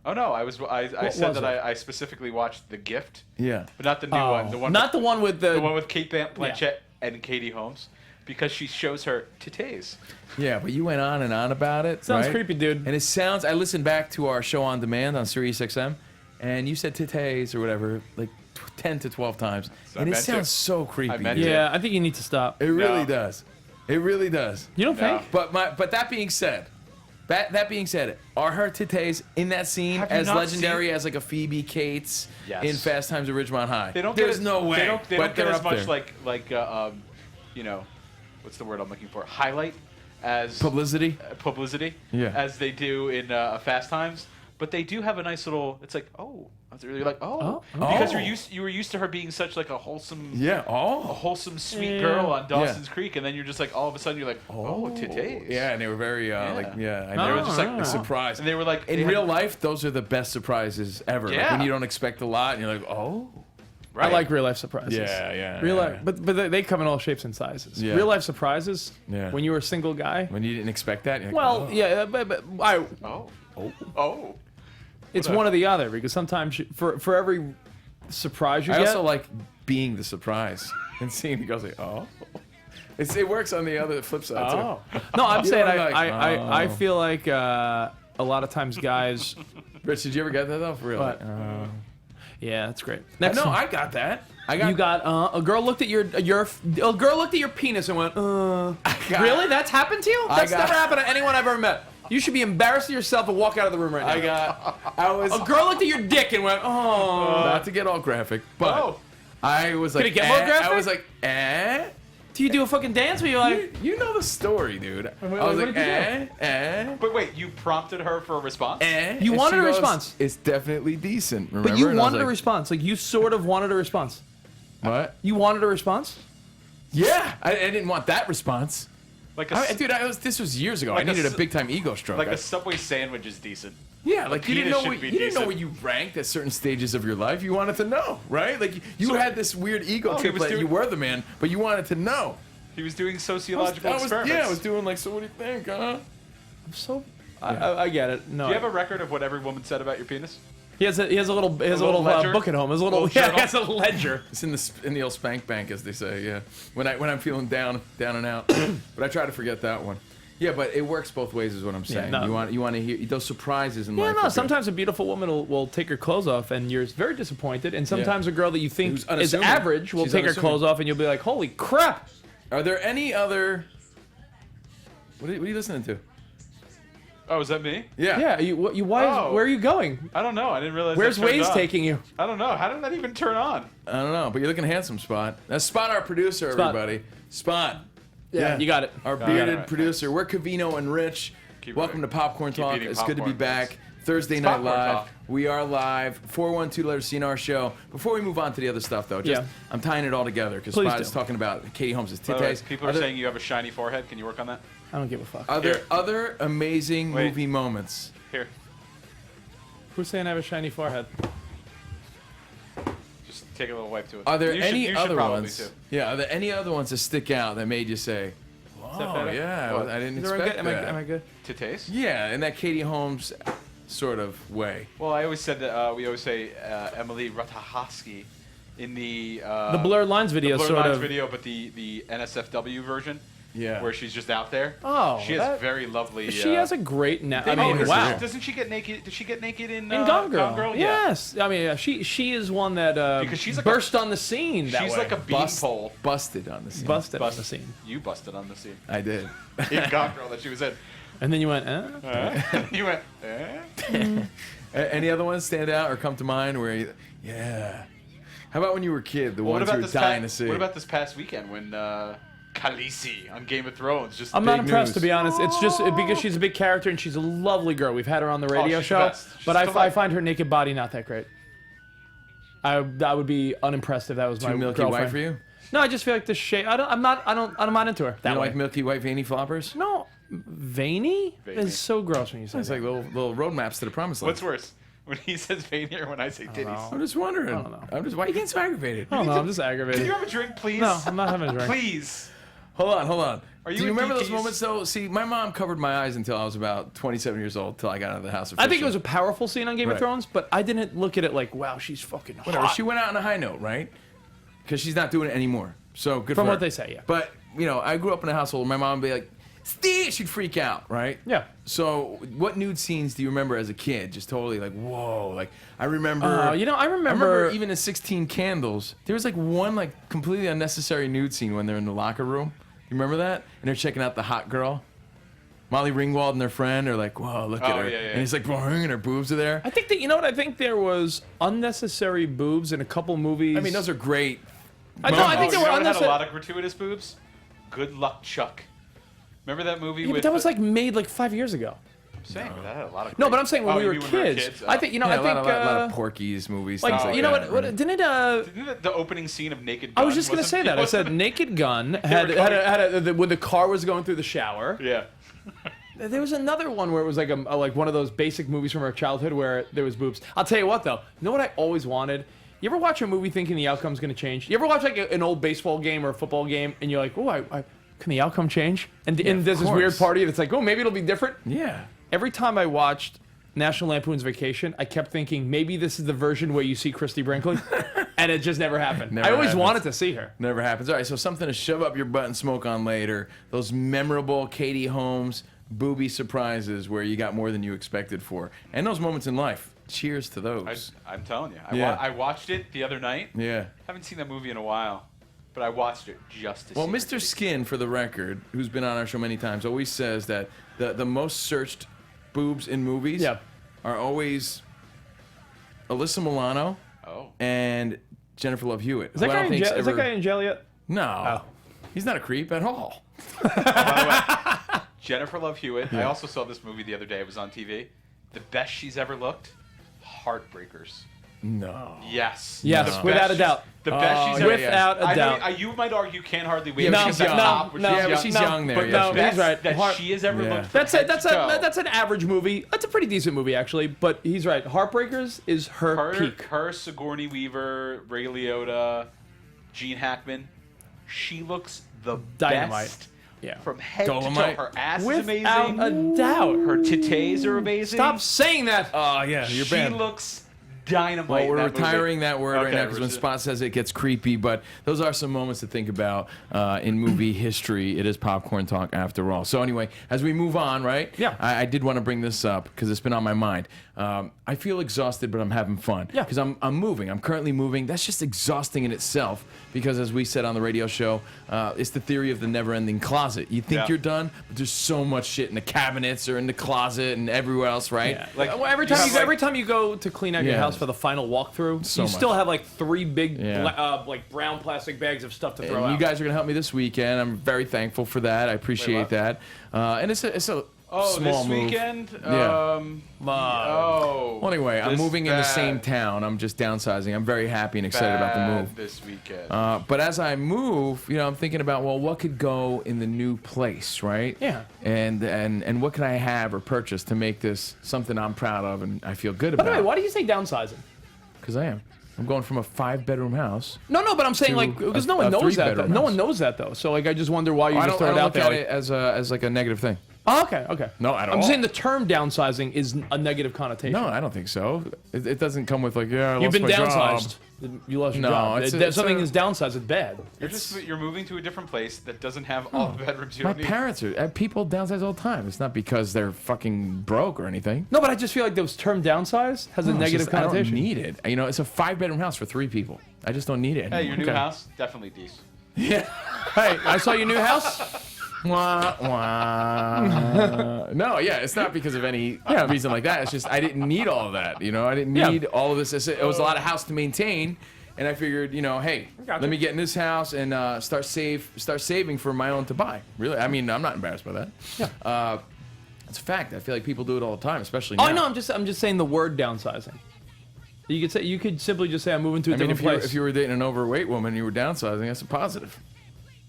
Oh no, I said was that it? I specifically watched The Gift, yeah. but not the new one. The one, Not the one with the one with Kate Blanchett Yeah. and Katie Holmes, because she shows her titties. Yeah, but you went on and on about it. Sounds right? creepy, dude. And it sounds. I listened back to our show on demand on Sirius XM, and you said titties or whatever like 10 to 12 times, and it meant to. sounds so creepy. I meant dude. to. Yeah, I think you need to stop. It really No. does. It really does. You don't No. think? But that being said. That being said, are her titties in that scene Have you as not legendary as like a Phoebe Cates Yes. in Fast Times at Ridgemont High? They don't. There's get no way. They but don't get they're as up much there. you know, what's the word I'm looking for? Highlight as Publicity. publicity Yeah. as they do in Fast Times. But they do have a nice little. It's like, oh, you're like, because you were used to her being such like a wholesome, sweet girl on Dawson's Creek, and then you're just like, all of a sudden you're like, titties. Yeah, and they were very and they were just like surprised. And they were like, in real life, those are the best surprises ever. Yeah. Like when you don't expect a lot, and you're like, oh. Right. I like real life surprises. Yeah. Real life, but they come in all shapes and sizes. Yeah. Real life surprises. Yeah. When you were a single guy. When you didn't expect that. You're like, but it's one or the other, because sometimes for every surprise you I get. also like being the surprise and seeing the girls like, oh. It works on the other flip side too. No, I'm saying like, I feel like a lot of times guys. Rich, did you ever get that though? For real? What? Yeah, that's great. Next No, one. I got that. You got a girl looked at your girl looked at your penis and went, really? That's happened to you? That's never happened to anyone I've ever met. You should be embarrassed of yourself and walk out of the room right now. A girl looked at your dick and went, not to get all graphic, but I was like, Can it get more graphic? I was like, Do you do a fucking dance where you're like, you know the story, dude. I was what like, did you But wait, you prompted her for a response? You wanted she a goes, response. It's definitely decent, remember? But you And I was wanted a like, response. Like, you sort of wanted a response. What? You wanted a response? Yeah, I didn't want that response. Like This was years ago. like I needed a a big time ego stroke. like a Subway sandwich is decent. Yeah, like you didn't penis know should be you didn't know decent. where you ranked at certain stages of your life. You wanted to know, right? Like you had this weird ego he trip was that doing- you were the man, but you wanted to know. He was doing sociological experiments. I was doing like, so what do you think, huh? I'm so. I get it. No. Do you have a record of what every woman said about your penis? He has a little ledger? book at home. His little Little he journal? has a ledger. It's in the old spank bank, as they say. Yeah, when I'm feeling down and out, but I try to forget that one. Yeah, but it works both ways, is what I'm saying. no. You want to hear those surprises in Yeah, life. no. are good. Sometimes a beautiful woman will take her clothes off, and you're very disappointed. And sometimes a girl that you think Who's is unassuming. average will She's take her unassuming. clothes off, and you'll be like, "Holy crap!" Are there any other? What are you listening to? Oh, is that me? Yeah. Yeah. Where are you going? I don't know. I didn't realize. Where's that turned Waze on. taking you? I don't know. How did that even turn on? I don't know, but you're looking handsome, Spot. That's Spot, our producer, Spot. everybody. Spot. Yeah, you got it. Our Got bearded it. producer. We're Covino and Rich. Keep Welcome right. to Popcorn Keep Talk. eating It's good to be popcorn, back. thanks. Thursday It's Night Popcorn Live. Talk. We are live. 412 letters CNR show. Before we move on to the other stuff, though, just I'm tying it all together because Please Spot do. is talking about Katie Holmes' By the way, titties. people are saying you have a shiny forehead. Can you work on that? I don't give a fuck. Are there Here. other amazing Wait. movie moments? Here, Who's saying I have a shiny forehead? just take a little wipe to it. Are there You should- any you should other probably ones? too. Yeah, are there any other ones that stick out that made you say, "Oh better? yeah, What? I didn't Am I expect good? that"? Am I good? To taste? Yeah, in that Katie Holmes sort of way. Well, I always said that we always say Emily Ratajkowski in the Blurred Lines video, Blurred sort Lines of. video, but the NSFW version. Yeah. Where she's just out there. Oh, she has that- very lovely. She has a great. I Oh, mean, is wow. Doesn't she get naked? Does she get naked in In Gone Girl. Yeah. Yes. I mean, she is one that Because she's like burst on the scene. That She's way. like a beanpole. Busted on the scene. busted on the scene. You busted on the scene. I did. In Gone Girl that she was in. And then you went, You went. Any other ones stand out or come to mind where you, yeah. How about when you were a kid, the ones you were dying to see? What about this past weekend when Khaleesi on Game of Thrones just I'm not Big impressed, news. to be honest. It's just because she's a big character and she's a lovely girl. We've had her on the radio she's show, the best. She's but the I delight. find her naked body not that great. I would be unimpressed if that was my Too milky girlfriend. white for you? No, I just feel like the shape. I'm not into her. That You don't way. like milky white veiny floppers? No, veiny Veiny. is so gross when you say It's that. like little roadmaps to the promised land. What's worse, when he says veiny or when I say titties? I'm just wondering. I don't know. I'm just why you getting so aggravated? I don't know. I'm just aggravated. Can you have a drink, please? No, I'm not having a drink. Please. Hold on. Are you Do you in remember those DTs? moments though? See, my mom covered my eyes until I was about 27 years old, till I got out of the house. I think it was officially. a powerful scene on Game Right. of Thrones, but I didn't look at it like, wow, she's fucking hot. Whatever. She went out on a high note, right? Because she's not doing it anymore. So good From for what her. they say, yeah. But I grew up in a household where my mom would be like, "Steve," she'd freak out, right? Yeah. So what nude scenes do you remember as a kid? Just totally like, whoa. Like I remember. I I remember remember even in 16 Candles, there was like one like completely unnecessary nude scene when they're in the locker room. You remember that? And they're checking out the hot girl. Molly Ringwald and their friend are like, whoa, look at Oh, her. yeah, yeah. And he's like, boing, and her boobs are there. I think that, you know what? I think there was unnecessary boobs in a couple movies. I mean, those are great. I think Oh, there you were know what had a unnecessary. lot of gratuitous boobs? Good Luck Chuck. Remember that movie Yeah, with but that was like made like 5 years ago. Saying that had a lot of. No, but I'm saying when we were you kids. I think a lot of Porky's movies. Like, things like you know that, what? right? Didn't the opening scene of Naked Gun? I was just gonna say that. I said Naked Gun had when the car was going through the shower. Yeah. There was another one where it was like like one of those basic movies from our childhood where there was boobs. I'll tell you what though. You know what I always wanted? You ever watch a movie thinking the outcome's gonna change? You ever watch like an old baseball game or a football game and you're like, oh, can the outcome change? And there's this weird party that's like, oh, maybe it'll be different. Yeah. Every time I watched National Lampoon's Vacation, I kept thinking maybe this is the version where you see Christy Brinkley, and it just never happened. I always wanted to see her. Never happens. All right, so something to shove up your butt and smoke on later. Those memorable Katie Holmes booby surprises where you got more than you expected for. And those moments in life. Cheers to those. I'm telling you. I watched it the other night. Yeah. Haven't seen that movie in a while, but I watched it just to see. Well, Mr. Skin, for the record, who's been on our show many times, always says that the most searched boobs in movies are always Alyssa Milano and Jennifer Love Hewitt. Is that guy in jail yet? No. He's not a creep at all. By the way, Jennifer Love Hewitt. I also saw this movie the other day. It was on TV. The best she's ever looked. Heartbreakers. No. Yes. Yes, The without best a doubt. The best she's ever. Without a doubt. You might argue Can't Hardly Wait. Yeah, because she's that's young. top, which is But she's young there. But Yeah, the best he's right. that she has ever looked. That's an average movie. That's a pretty decent movie actually. But he's right. Heartbreakers is her peak. Her, Sigourney Weaver, Ray Liotta, Gene Hackman. She looks the Dynamite. best. Yeah. From head Dolomite. to toe. Her ass is Without amazing. a doubt. Her titties are amazing. Stop saying that. Oh, yeah, you're She bad. looks dynamite. Well, we're in that retiring movie. that word right now because when Spot says it gets creepy, but those are some moments to think about in movie history. It is popcorn talk after all. So anyway, as we move on, right? Yeah. I did want to bring this up because it's been on my mind. I feel exhausted, but I'm having fun. Yeah. Because I'm moving. I'm currently moving. That's just exhausting in itself because as we said on the radio show, it's the theory of the never-ending closet. You think you're done, but there's so much shit in the cabinets or in the closet and everywhere else, right? Yeah. Like, Well, every time you go to clean out your house for the final walkthrough, So you still much. have like 3 big Yeah. like brown plastic bags of stuff to throw And out. you guys are going to help me this weekend. I'm very thankful for that. I appreciate that. And it's a small this move. weekend? Yeah. Well, anyway, I'm moving in the same town. I'm just downsizing. I'm very happy and excited about the move. This weekend. But as I move, I'm thinking about, well, what could go in the new place, right? Yeah. And what can I have or purchase to make this something I'm proud of and I feel good about? By the way, why do you say downsizing? Because I am. I'm going from a 5-bedroom house. No, but I'm saying To like because no a one knows that. 3-bedroom No house. one knows that though. So like I just wonder why you I just don't throw it out look there. at Like, it as like a negative thing. oh, okay. No, at I'm all. saying the term downsizing is a negative connotation. No, I don't think so. It doesn't come with like, I You've lost been my downsized. job. You lost your No, job. it's Something a- is downsized. It's bad. You're moving to a different place that doesn't have all the bedrooms you My don't need. parents are people downsize all the time. It's not because they're fucking broke or anything. No, but I just feel like this term downsize has a No, it's negative just, I don't connotation. need it. It's a 5-bedroom house for 3 people. I just don't need it. Hey, your new Okay. house definitely decent. Yeah. Hey, I saw your new house. Wah, wah. No, yeah, it's not because of any reason like that. It's just I didn't need all of that. I didn't need all of this. It was a lot of house to maintain, and I figured, hey, Gotcha. let me get in this house and start saving for my own to buy. Really, I mean, I'm not embarrassed by that. Yeah. It's a fact. I feel like people do it all the time, especially now. Oh no, I'm just saying the word downsizing. You could simply just say I'm moving to a different place. If you were dating an overweight woman, and you were downsizing. That's a positive.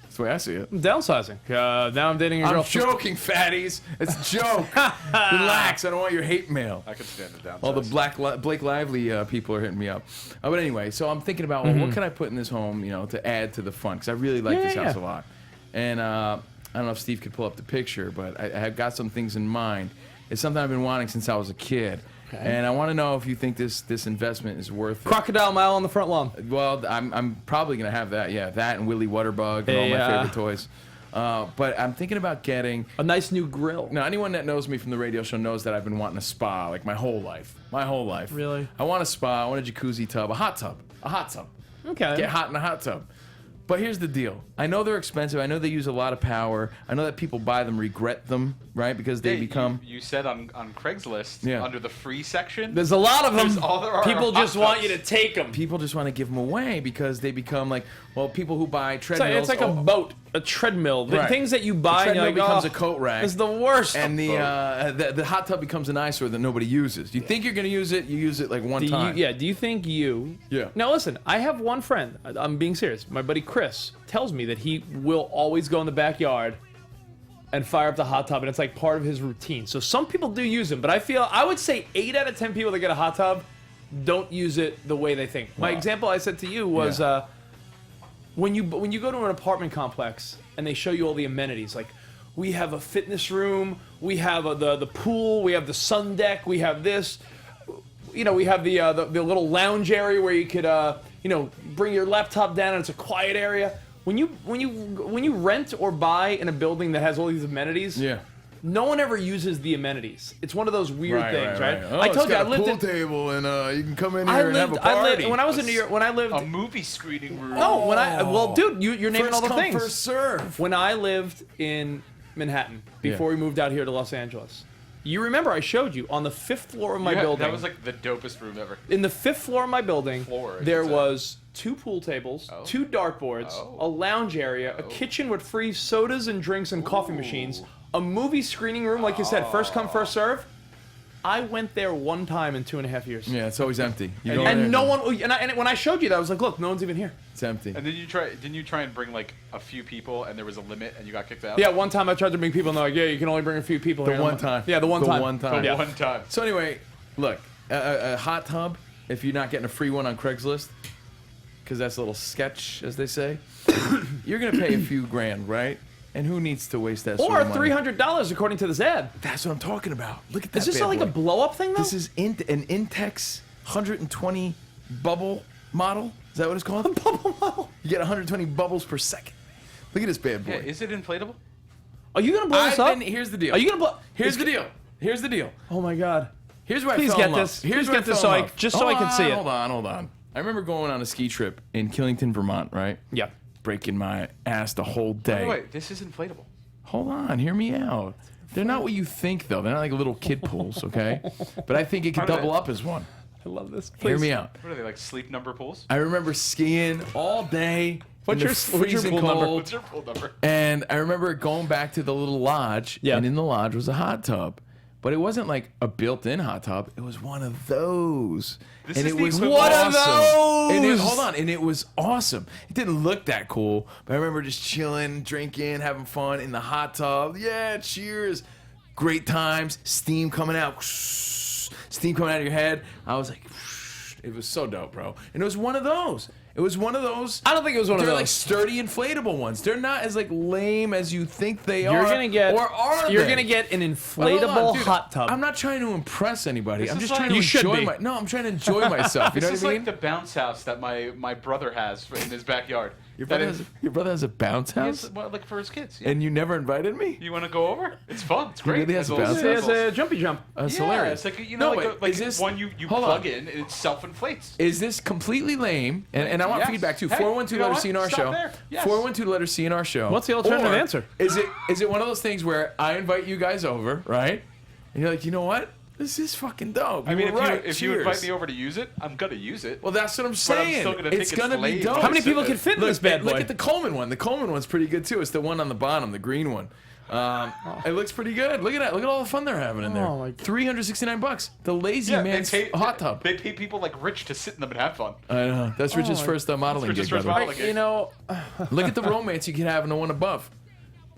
That's the way I see it. Downsizing. Now I'm dating a girl. I'm joking, fatties. It's a joke. Relax. I don't want your hate mail. I could stand it down. All the Blake Lively people are hitting me up. But anyway, so I'm thinking about what can I put in this home, to add to the fun? Because I really like this house a lot. And I don't know if Steve could pull up the picture, but I have got some things in mind. It's something I've been wanting since I was a kid. Okay. And I want to know if you think this investment is worth it. Crocodile Mile on the front lawn. Well, I'm probably going to have that, that and Willy Waterbug and all my favorite toys. But I'm thinking about getting a nice new grill. Now, anyone that knows me from the radio show knows that I've been wanting a spa like my whole life. Really? I want a spa. I want a jacuzzi tub, a hot tub. Okay. Get hot in a hot tub. But here's the deal. I know they're expensive. I know they use a lot of power. I know that people buy them, regret them, right? Because they become. You said on Craigslist under the free section. There's a lot of them. People just want you to take them. People just want to give them away because they become like, well, people who buy treadmills. It's like a boat, a treadmill. The things that you buy, the treadmill becomes a coat rack. It's the worst. And the hot tub becomes an eyesore that nobody uses. You think you're going to use it, you use it like one time. Do you think you? Yeah. Now listen, I have one friend. I'm being serious. My buddy Chris tells me that he will always go in the backyard and fire up the hot tub, and it's like part of his routine. So some people do use them, but I would say 8 out of 10 people that get a hot tub don't use it the way they think. My example I said to you was when you go to an apartment complex and they show you all the amenities, like we have a fitness room, we have the pool, we have the sun deck, we have this, we have the little lounge area where you could bring your laptop down and it's a quiet area. When you rent or buy in a building that has all these amenities, no one ever uses the amenities. It's one of those weird things, right? Oh, I told you I lived in a pool table and you can come in here and have a party. When I was in New York, when I lived a movie screening room. No, dude, you're naming all the things. First serve. When I lived in Manhattan before we moved out here to Los Angeles. You remember I showed you on the 5th floor of my building. That was like the dopest room ever. In the 5th floor of my building, there was 2 pool tables, 2 dartboards, a lounge area, a kitchen with free sodas and drinks and coffee machines, a movie screening room, like you said, first come, first serve. I went there one time in 2.5 years. Yeah, it's always empty. And no one. And when I showed you that, I was like, look, no one's even here. It's empty. And didn't you try and bring like a few people, and there was a limit, and you got kicked out? Yeah, one time I tried to bring people, and they're like, yeah, you can only bring a few people. The one time. Yeah, the one time. The one time. So anyway, look, a hot tub. If you're not getting a free one on Craigslist, because that's a little sketch, as they say, you're gonna pay a few grand, right? And who needs to waste that sort of money? Or $300 according to this ad. That's what I'm talking about. Look at that. Is this like a blow-up thing, though? This is an Intex 120 bubble model. Is that what it's called? A bubble model. You get 120 bubbles per second. Look at this bad boy. Yeah, is it inflatable? Are you gonna blow this up? Here's the deal. Are you gonna blow? Here's the deal. Here's the deal. Oh my God. Here's where Please I fell get in love. this. Here's Please where get this I fell in love. so I can see it. Hold on. I remember going on a ski trip in Killington, Vermont, right? Yeah. Breaking my ass the whole day. Wait, this is inflatable. Hold on, hear me out. They're not what you think, though. They're not like little kid pools, okay? But I think it could double up as one. I love this. Please. Hear me out. What are they, like sleep number pools? I remember skiing all day. What's your pool number? What's your pool number? And I remember going back to the little lodge, and in the lodge was a hot tub. But it wasn't like a built-in hot tub. It was one of those. This and is it the was equivalent- awesome. One of those! And hold on, and it was awesome. It didn't look that cool, but I remember just chilling, drinking, having fun in the hot tub. Yeah, cheers. Great times. Steam coming out. Steam coming out of your head. I was like, it was so dope, bro. And it was one of those. It was one of those. I don't think it was one of those. They're like sturdy inflatable ones. They're not as like lame as you think they are. You're gonna get. Or are You're they? gonna get an Hold inflatable on, dude, hot tub. I'm not trying to impress anybody. I'm is just like- trying to You should enjoy be. I'm trying to enjoy myself. You know This what I is mean? like the bounce house that my brother has in his backyard. Your brother has a bounce house, Like for his kids. Yeah. and you never invited me. You want to go over? It's fun. It's great. really has There's a all bounce the house? There's levels. a jumpy jump. That's Yeah, hilarious. it's like No, like, wait, is this one you hold plug on. in and it self-inflates. Is this completely lame? And I want Yes. feedback too. Hey, 412 you know letter what? C in our Stop show. there. Yes. 412 letter C in our show. What's the alternative Or answer? Is it one of those things where I invite you guys over, right? And you're like, you know what? This is fucking dope. I mean, You were right. if you Cheers. invite me over to use it, I'm gonna use it. Well, that's what I'm But saying. I'm still gonna It's think gonna be lame. dope. How many people can fit in this bad boy? Look at the Coleman one. The Coleman one's pretty good too. It's the one on the bottom, the green one. It looks pretty good. Look at that. Look at all the fun they're having in there. Oh, my God. $369. The lazy Yeah, man's hot tub. They pay people like Rich to sit in them and have fun. I know. That's Rich's first modeling Rich's gig. first by the way. modeling gig. You know, Look at the romance you can have in the one above.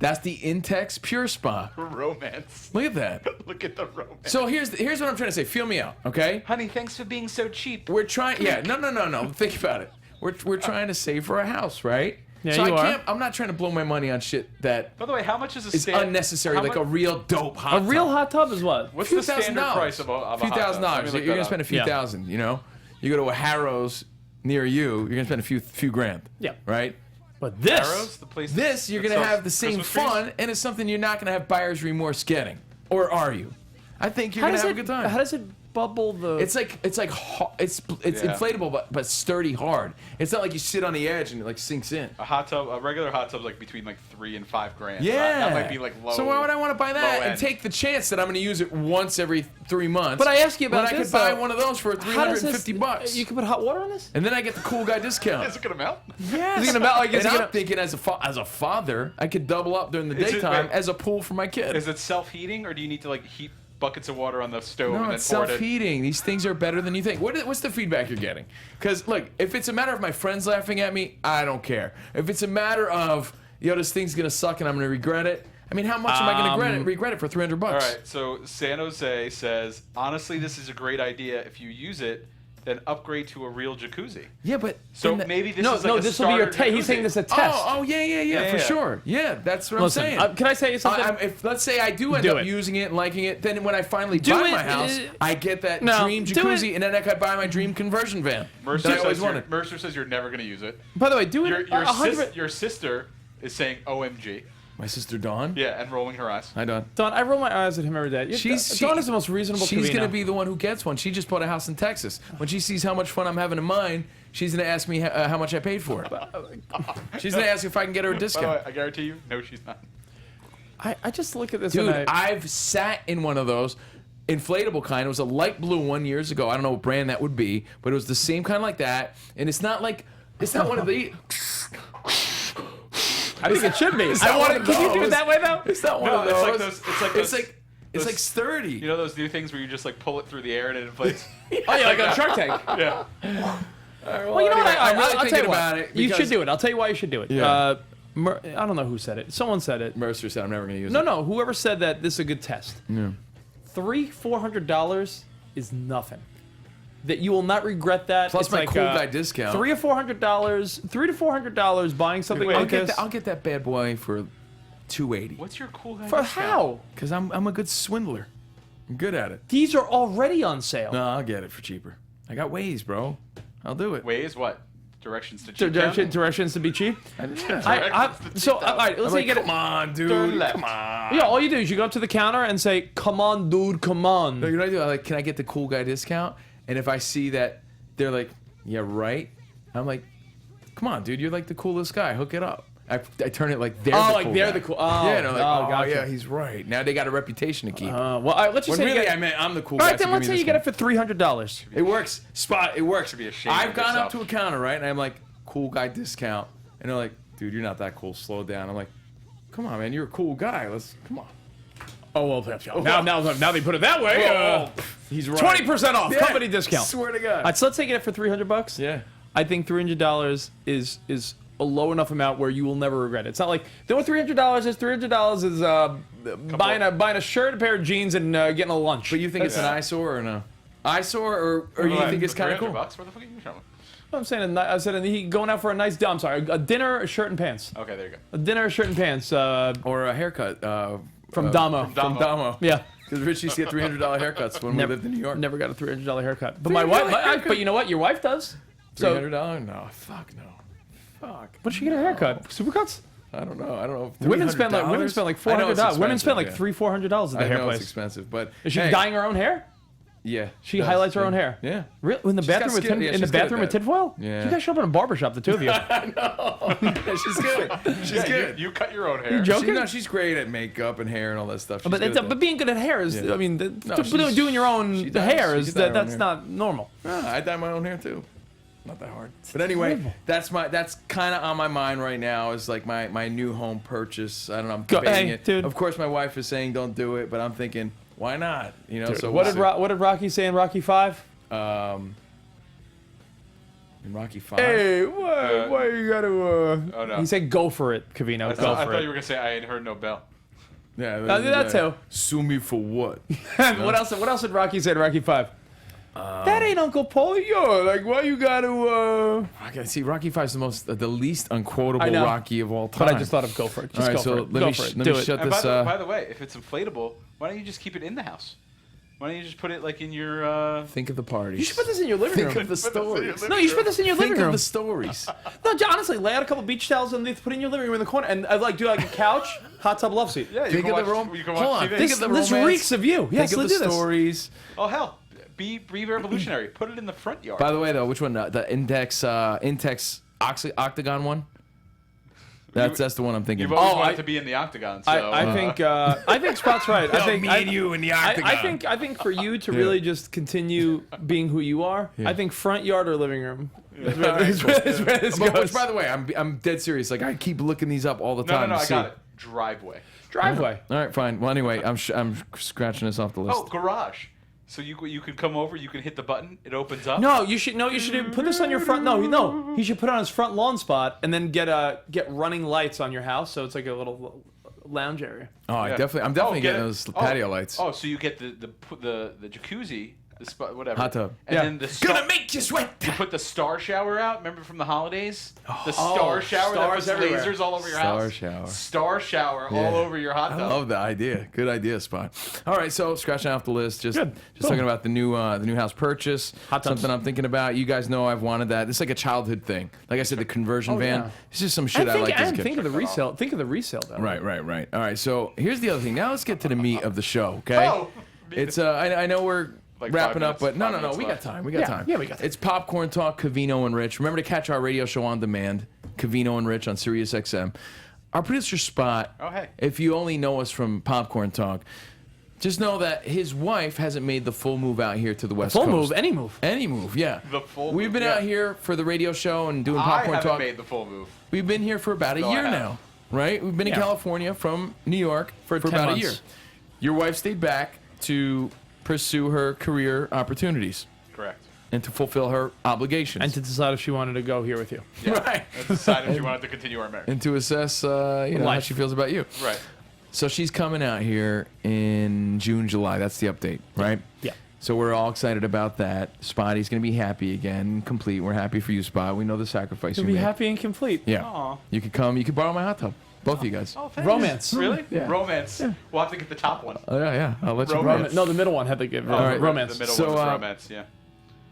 That's the Intex Pure Spa. Romance. Look at that. Look at the romance. So here's what I'm trying to say. Feel me out, okay? Honey, thanks for being so cheap. We're trying. Yeah. No. Think about it. We're trying to save for a house, right? Yeah, so you are. I'm not trying to blow my money on shit that By the way, how much is a is stand? unnecessary, how like mu- a real dope hot a real tub. hot tub is what? What's Few the standard $1,000s. price of a few hot tub? $1,000. Let me look You're that gonna up. spend a few Yeah. thousand. You know, you go to a Harrow's near you, you're gonna spend a few grand. Yeah. Right. But this. Arrows, the place. This you're that gonna sells have the same Christmas trees? fun, and it's something you're not gonna have buyer's remorse getting, or are you? I think you're gonna have a good time. How does it bubble the. It's inflatable but sturdy hard. It's not like you sit on the edge and it like sinks in. A regular hot tub's like between like $3,000 and $5,000. Yeah, that might be like low. So why would I want to buy that and end. take the chance that I'm going to use it once every 3 months? But I ask you about when this, I could buy though. one of those for $350. You can put hot water on this. And then I get the cool guy discount. Is it gonna melt? Yes. Is it gonna melt? Like, and I'm thinking as a father, I could double up during the daytime as a pool for my kid. Is it self-heating, or do you need to like heat buckets of water on the stove No, and then it's pour it in? self-heating. These things are better than you think. What's the feedback you're getting? Because, look, if it's a matter of my friends laughing at me, I don't care. If it's a matter of, this thing's going to suck and I'm going to regret it, I mean, how much am I going to regret it for $300? All right, so San Jose says, honestly, this is a great idea. If you use it, then upgrade to a real jacuzzi. Yeah, but... So maybe this is like no, a this will be your starter He's saying jacuzzi. this is a test. Oh, yeah, for sure. Yeah, that's what Listen, I'm saying. can I tell you something? If let's say I do end up using it and liking it, then when I finally buy my house, I get that dream jacuzzi, and then I can buy my dream conversion van that I always wanted. Mercer says you're never going to use it. By the way, do it. Your sister is saying OMG. My sister Dawn? Yeah, and rolling her eyes. Hi, Dawn. Dawn, I roll my eyes at him every day. Dawn is the most reasonable. She's going to be the one who gets one. She just bought a house in Texas. When she sees how much fun I'm having in mine, she's going to ask me how much I paid for it. She's going to ask if I can get her a discount. By the way, I guarantee you, no, she's not. I just look at this. Dude, and I've sat in one of those inflatable kind. It was a light blue one years ago. I don't know what brand that would be, but it was the same kind like that. And it's not one of the... I think it should be. Can you do it that way though? It's not one of those. It's like sturdy. You know those new things where you just like pull it through the air and it inflates? Oh yeah, like on Shark Tank. Yeah. Well, you know what? I'm really I'll tell thinking you about what. it. You should do it. I'll tell you why you should do it. Yeah. I don't know who said it. Someone said it. Mercer said I'm never going to use it. No. Whoever said that, this is a good test. Yeah. $400 is nothing. That you will not regret that. Plus it's my like, cool guy discount. $300 to $400 buying something like this. I'll get that bad boy for $280. What's your cool guy For discount? how? Because I'm a good swindler. I'm good at it. These are already on sale. No, I'll get it for cheaper. I got ways, bro. I'll do it. Ways what? Directions to cheap. Directions to be cheap. Yeah. All right, let's say you get it. Come on, dude. Turn left. Come on. Yeah, all you do is you go up to the counter and say, "Come on, dude, come on." No, you know what I do? I'm like, can I get the cool guy discount? And if I see that they're like, yeah, right. I'm like, come on, dude. You're like the coolest guy. Hook it up. I turn it like they're the cool they're guy. the cool. Oh, yeah, no, like, gotcha. yeah, he's right. Now they got a reputation to keep. Well, all right, let's just When say really you I get, meant I'm the cool all guy. right, then so let's give say me you get it for $300. It works. It works. Should be ashamed I've of gone yourself. up to a counter, right, and I'm like, cool guy discount, and they're like, dude, you're not that cool. Slow down. I'm like, come on, man, you're a cool guy. Come on. Oh well, now they put it that way. He's right. 20% off company discount. Swear to God. All right, so let's say you get it for $300. Yeah. I think $300 is a low enough amount where you will never regret it. It's not like then what $300 is. $300 is buying a shirt, a pair of jeans, and getting a lunch. But you think it's an eyesore or no? Eyesore or you think it's kind of cool? $300? Where the fuck are you from? I'm saying I said he going out for a nice. I'm sorry, a dinner, a shirt and pants. Okay, there you go. A dinner, a shirt and pants. Or a haircut. From Damo. From Damo. Yeah. Because Rich used to get $300 haircuts when we lived in New York. Never got a $300 haircut. But my wife. But you know what? Your wife does. So $300? No. Fuck no. Fuck. what did she get a haircut? Supercuts? I don't know. If Women spend like $400. Women spend like $300-$400 at the hair I know place. it's expensive, but Is she dyeing her own hair? Yeah. She highlights her own hair. Yeah. Really? In the She's got bathroom with skill- yeah, in the she's good at bathroom with that. tinfoil? Yeah. You guys show up in a barbershop, the two of you. Yeah, she's good. She's good. You cut your own hair. joking? She's great at makeup and hair and all that stuff. She's But good at that. being good at hair is, Yeah. I mean, she's- doing your own she does. hair She is can dye her own that's hair. not normal. I dye my own hair too. Not that hard. But anyway, that's kind of on my mind right now. Is like my new home purchase. I don't know. I'm debating it. Dude. Of course, my wife is saying don't do it, but I'm thinking why not? You know. Dude, So what we'll did Rocky say in Rocky 5? see. In Rocky 5. Hey, why you gotta? Oh no. He said, "Go for it, Covino. I Go thought for you it." were gonna say I ain't heard no bell. Yeah. I'll do that too. Sue me for what? What else did Rocky say in Rocky 5? That ain't Uncle Paulie. Yo, like, why you gotta? I gotta see. Rocky 5 is the least unquotable I know. Rocky of all time. But I just thought of go for it. Just All right, go so for it. let Go me for it. let Do me it. shut And this. by the way, if it's inflatable, why don't you just keep it in the house? Why don't you just put it like in your? Think of the parties. You should put this in your living Think room. of the stories. No, you should put this in your living Think of room. the stories. No, honestly, lay out a couple beach towels underneath, put it in your living room in the corner, and do like a couch, hot tub, love seat. Yeah, you Think can of the watch. room. You can Hold watch on. TV. Think of the This romance. reeks of you. Yes, Think of let's the do this. stories. Oh hell, Be revolutionary. Put it in the front yard. By the way, though, which one? The Intex Octagon one? That's the one I'm thinking. You've always wanted to be in the octagon. So, I think Spot's right. I think me and you in the octagon. I think for you to really just continue being who you are, I think front yard or living room. Is where this goes. Which, by the way, I'm dead serious. Like, I keep looking these up all the time. No, to I see. got it. Driveway. All right, fine. Well, anyway, I'm scratching this off the list. Oh, garage. So you can come over, you can hit the button, it opens up. No, you should put this on your front. No, he should put it on his front lawn spot and then get running lights on your house, so it's like a little lounge area. Oh, I'm definitely getting those patio lights. Oh, so you get the jacuzzi, the spot, whatever. Hot tub. And then Gonna make you sweat. You put the star shower out. Remember from the holidays? The star shower that puts everywhere. lasers all over your house. Star shower all over your hot tub. I love the idea. Good idea, Spot. All right, so scratching off the list. Just talking about the new house purchase. Hot tubs. Something I'm thinking about. You guys know I've wanted that. It's like a childhood thing. Like I said, the conversion van. Yeah. It's just some shit I like as a kid. Think of the resale. Think of the resale though. Right. All right, so here's the other thing. Now let's get to the meat of the show. Okay. It's I know we're wrapping up, but no. We got time. We got time. Yeah, we got time. It's Popcorn Talk, Covino and Rich. Remember to catch our radio show on demand, Covino and Rich on Sirius XM. Our producer Spot. Oh, hey. If you only know us from Popcorn Talk, just know that his wife hasn't made the full move out here to the West Coast. Any move, yeah. The full We've been move, out here for the radio show and doing Popcorn I haven't Talk. made the full move. We've been here for about a No, I year haven't. now, right? We've been in California from New York for 10 about months. a year. Your wife stayed back to pursue her career opportunities Correct. and to fulfill her obligations. And to decide if she wanted to go here with you. Yeah. Right. And decide if you wanted to continue our marriage. And to assess how Life. she feels about you. Right. So she's coming out here in June, July. That's the update, right? Yeah. So we're all excited about that. Spotty's going to be happy again, complete. We're happy for you, Spot. We know the sacrifice You'll you be made. happy and complete. Yeah. Aw. You could come. You could borrow my hot tub. Both of you guys. Oh, thanks. Romance. Really? Yeah. Romance. We'll have to get the top one. Oh, yeah. I'll let you borrow Romance. it. No, the middle one had to give right. romance. The middle So, one was romance, yeah.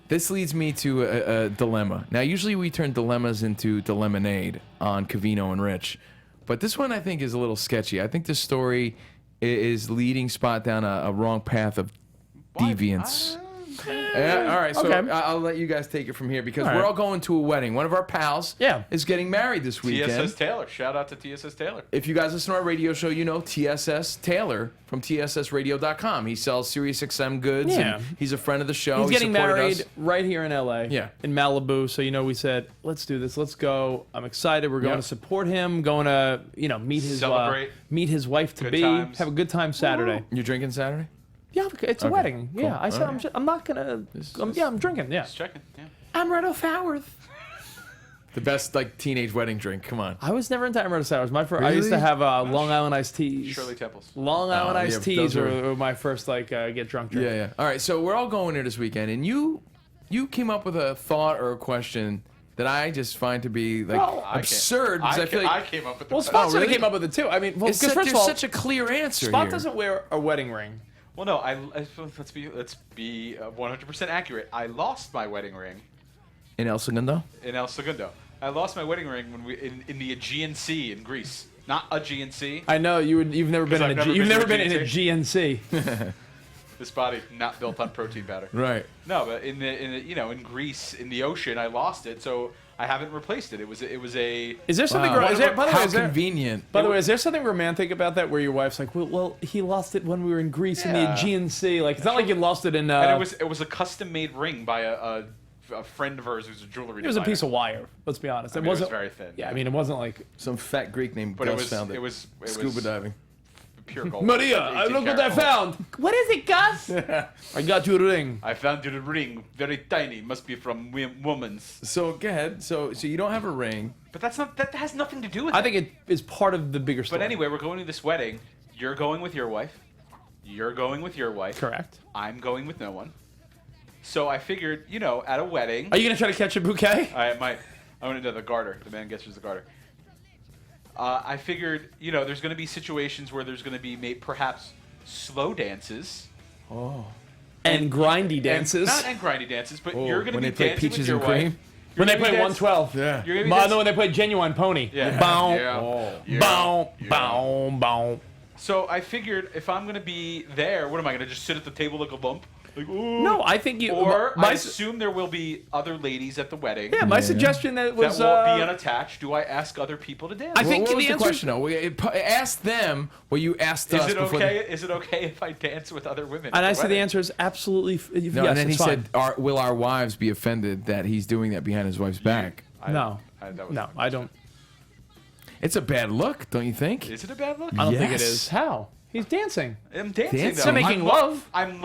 This leads me to a dilemma. Now, usually we turn dilemmas into dilemonade on Covino and Rich, but this one I think is a little sketchy. I think this story is leading Spot down a wrong path of deviance. Yeah, all right, so Okay. I'll let you guys take it from here because we're all going to a wedding. One of our pals is getting married this weekend. TSS Taylor. Shout out to TSS Taylor. If you guys listen to our radio show, you know TSS Taylor from TSSradio.com. He sells Sirius XM goods, Yeah. and he's a friend of the show. He's He getting supported married us. right here in LA. Yeah. In Malibu. So, we said, let's do this. Let's go. I'm excited. We're going Yeah. to support him, going to, meet his Celebrate. meet his wife to Good be, times. have a good time Saturday. You're drinking Saturday? Yeah, it's a wedding. cool. Yeah, I said All right. I'm not gonna. I'm drinking. Yeah, Just checking. Yeah. Amaretto Sours. The best teenage wedding drink. Come on. I was never into Amaretto Sours. I used to Really? have Long Island iced teas. Shirley Temples. Long Island yeah, iced teas those were my first get drunk drink. Yeah. All right, so we're all going here this weekend, and you came up with a thought or a question that I just find to be absurd. Because I feel like I came up with the Well, Spot sort of really? came up with it too. I mean, it's because first there's of all, such a clear answer Spot here. doesn't wear a wedding ring. Well, no, let's be 100% accurate. I lost my wedding ring In El Segundo? in El Segundo. I lost my wedding ring when in the Aegean Sea in Greece. Not Aegean Sea. I know you've never been I've in a never you've been never to a been in a GNC. This body not built on protein powder. Right. No, but in Greece in the ocean, I lost it, so I haven't replaced it. It was a. Is there something? Wow. Is there, by the way, How is there, convenient. By the way, is there something romantic about that where your wife's like, well, he lost it when we were in Greece in the Yeah. Aegean Sea. Like, it's not like you lost it in. And it was a custom made ring by a friend of hers who's a jewelry. It was a piece of wire. Let's be honest. It was very thin. Yeah, I mean, it wasn't like Some fat Greek named But Gus found it. it was Scuba diving. pure gold. Maria. Look what I found. What is it, Gus? I got you a ring. I found you a ring, very tiny. Must be from woman's. So go ahead. So you don't have a ring. But that has nothing to do with I it. think it is part of the bigger story. But anyway, we're going to this wedding. You're going with your wife. You're going with your wife. Correct. I'm going with no one. So I figured, at a wedding. Are you gonna try to catch a bouquet? I might. I'm gonna do the garter. The man gets the garter. I figured, there's gonna be situations where there's gonna be perhaps slow dances. And grindy dances. And grindy dances, but Oh, you're gonna when be they play dancing Peaches with your and wife. Cream? when they You're gonna play be dance- 112. Yeah. You're gonna be But dancing- when they play Genuine Pony. Yeah. Bow, Yeah. bow, Yeah. bow, bow. So I figured if I'm gonna be there, what am I gonna just sit at the table like a lump? Like, ooh. No, I think you. Or I assume there will be other ladies at the wedding. Yeah, my suggestion that was that will be unattached. Do I ask other people to dance? I think what was the the question? Though? Ask them what you asked us. Is it okay? Is it okay if I dance with other women? And I said the answer is absolutely yes. No, and then he fine. said, "Will our wives be offended that he's doing that behind his wife's back?" No, I don't. It's a bad look, don't you think? Is it a bad look? I don't think it Yes. is. How? He's dancing. I'm dancing. Dancing? Though. Making love. I'm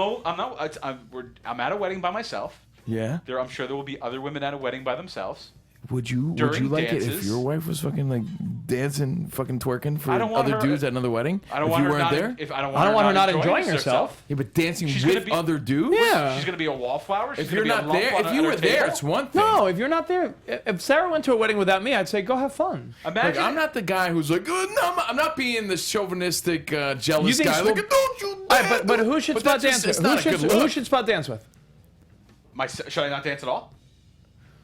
at a wedding by myself. Yeah. I'm sure there will be other women at a wedding by themselves. Would you During like it if dances. your wife was fucking like dancing, fucking twerking for I don't want other her- dudes at another wedding? I don't if want you her weren't not. there. If I don't I don't want her not enjoying enjoying herself. Yeah, but dancing She's with gonna be- other dudes. Yeah. She's gonna be a wallflower. She's If gonna you're be a not there, lump if on you her were there, table. it's one thing. No, if you're not there, if Sarah went to a wedding without me, I'd say go have fun. Imagine. Like, I'm not the guy who's like, oh, no, I'm not being the chauvinistic, jealous think guy. so? Like, don't you All dare right, but who should But Spot that's just- dance with? it's not a good Who look. should Spot dance with? Should I not dance at all?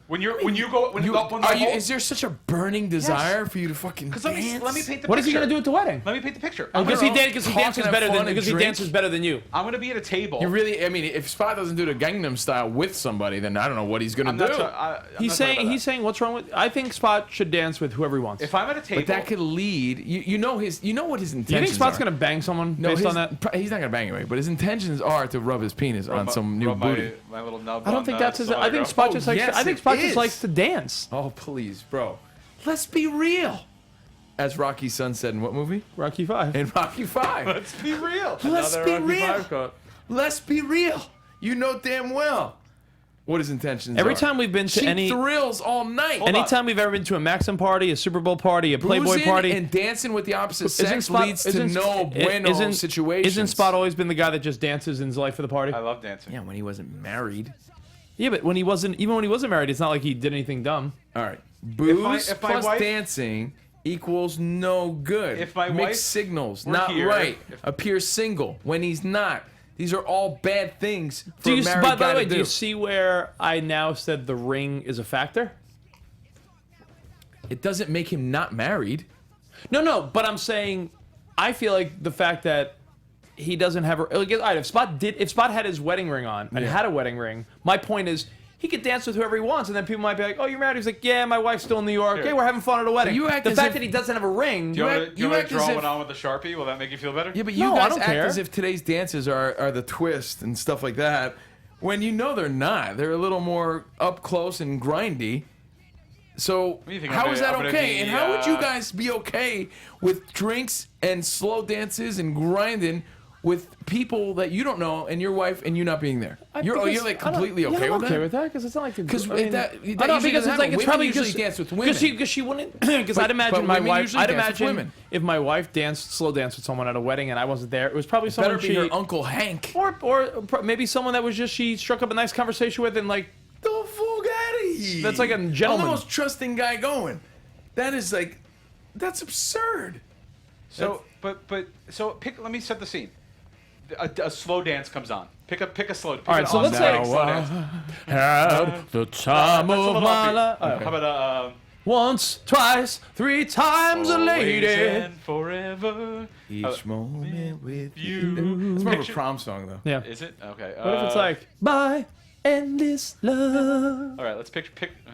When you go when the whole, is there such a burning desire for you to fucking Because dance? let me paint the What is picture. he gonna do at the wedding? Let me paint the picture. Because know. he dances Talking, better have than fun, and because he drink. dances better than you. I'm gonna be at a table. You really, I mean, if Spot doesn't do the Gangnam Style with somebody, then I don't know what he's gonna I'm do. not I'm He's not talking saying about that. what's wrong with? I think Spot should dance with whoever he wants. If I'm at a table, But that could lead. You know what his do you intentions think Spot's are. gonna bang someone No, based his- on that? He's not gonna bang anyway. But his intentions are to rub his penis on some new rub booty. my little nub. I don't think that's his. I think Spot just likes. yes, I think it Spot just is. likes to dance. Oh please, bro. Let's be real. As Rocky's son said in what movie? Rocky 5. In Rocky 5. Let's be real. Let's Another be Rocky real. 5 quote. Let's be real. You know damn well what his intentions Every are. time we've been to Cheap any, thrills all night. anytime we've ever been to a Maxim party, a Super Bowl party, a Playboy Boozing party, and dancing with the opposite sex Spot- leads to no bueno situations. Isn't Spot always been the guy that just dances in his life for the party? I love dancing. Yeah, when he wasn't married. Yeah, but when he wasn't married, it's not like he did anything dumb. All right. Booze if my plus wife- dancing equals no good. If my Mixed wife signals, were not here- right. Appears single when he's not. These are all bad things for Do you, a married by guy the way, to do do. you see where I now said the ring is a factor? It doesn't make him not married. No, but I'm saying, I feel like the fact that he doesn't have a. Like, all right, if Spot had his wedding ring on and Yeah. had a wedding ring, my point is he could dance with whoever he wants, and then people might be like, "Oh, you're married?" He's like, "Yeah, my wife's still in New York. Sure. Hey, we're having fun at a wedding." You act The as fact if- that he doesn't have a ring. Do you want you to act as draw if- one on with the Sharpie? Will that make you feel better? Yeah, but you No, I guys don't act care. as if today's dances are the twist and stuff like that, when you know they're not. They're a little more up close and grindy. So do you think? how I'm is gonna- that I'm gonna okay? be, And how would you guys be okay with drinks and slow dances and grinding with people that you don't know and your wife and you not being there? You're like completely okay with that? Okay with that because it's not like Because I mean, that I usually don't doesn't because it's happen. like it's Women probably usually just dance with women. because she wouldn't because I'd imagine but my women wife usually I'd dance with imagine women. if my wife danced slow dance with someone at a wedding and I wasn't there, it was probably Better someone be her Uncle Hank. or maybe someone that was just she struck up a nice conversation with and like The fuck out of here. That's like a gentleman. I'm the most trusting guy going. That is like, that's absurd. So, let me set the scene. A slow dance comes on. Pick a slow. Pick all right, an so let's say awesome slow dance. had the time That's a of little my upbeat. life. How about Once, twice, 3 times a always lady. and forever? Each moment with You. It's more of a Picture- prom song though. Yeah. Is it okay? What if it's like my endless love, All right, let's pick.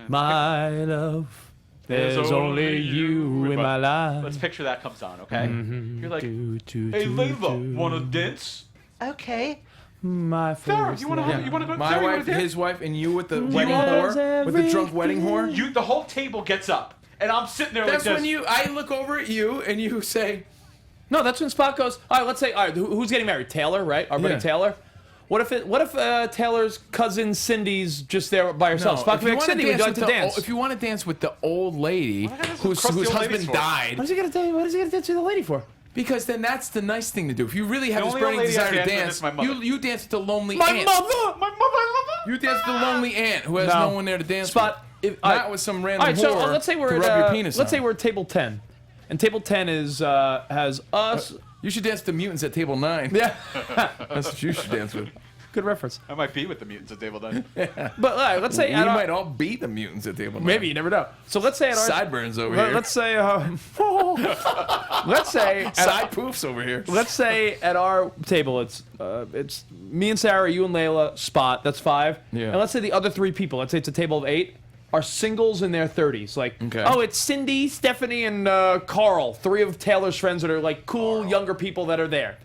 my love? There's only you in my life. Let's picture that comes on, okay? You're like, Do, do, hey do, Layla, do. wanna dance? Okay. My Sarah, first you wanna love. go? My Sarah, you wife, wanna dance? his wife, and you with the wedding was whore, with the drunk wedding whore. You, the whole table gets up, and I'm sitting there That's like this. when I look over at you and you say, No, that's when Spot goes. All right, let's say. All right, who's getting married? Taylor, right? Our buddy Yeah. Taylor. What if Taylor's cousin Cindy's just there by herself? Spot if can be like, Cindy, would you like to dance? If you want to dance with the old lady What are whose crusty old ladies husband for? died, What is he gonna tell you? What is he gonna dance with the lady for? because then that's the nice thing to do. If you really have The this only old burning lady I desire to dance with dance, is my mother. you dance with the lonely My aunt. mother. My mother, I love her. You dance with the lonely aunt who has No. no one there to dance Spot. with. If, Not with some random all right, so whore let's say we're to at, rub your penis let's on. say we're at table 10, and table 10 is has us. You should dance to mutants at table 9. Yeah. That's what you should dance with. Good reference. I might be with the mutants at table then. But let's say We might all beat the mutants at table. maybe you never know. So let's say at our Sideburns over here. let's say let's say at Side poofs over here. let's say at our table it's me and Sarah, you and Layla, Spot. That's 5. Yeah. And let's say the other 3 people. Let's say it's a table of 8. Are singles in their 30s. Like, Okay. oh, it's Cindy, Stephanie, and Carl. 3 of Taylor's friends that are like cool younger people that are there.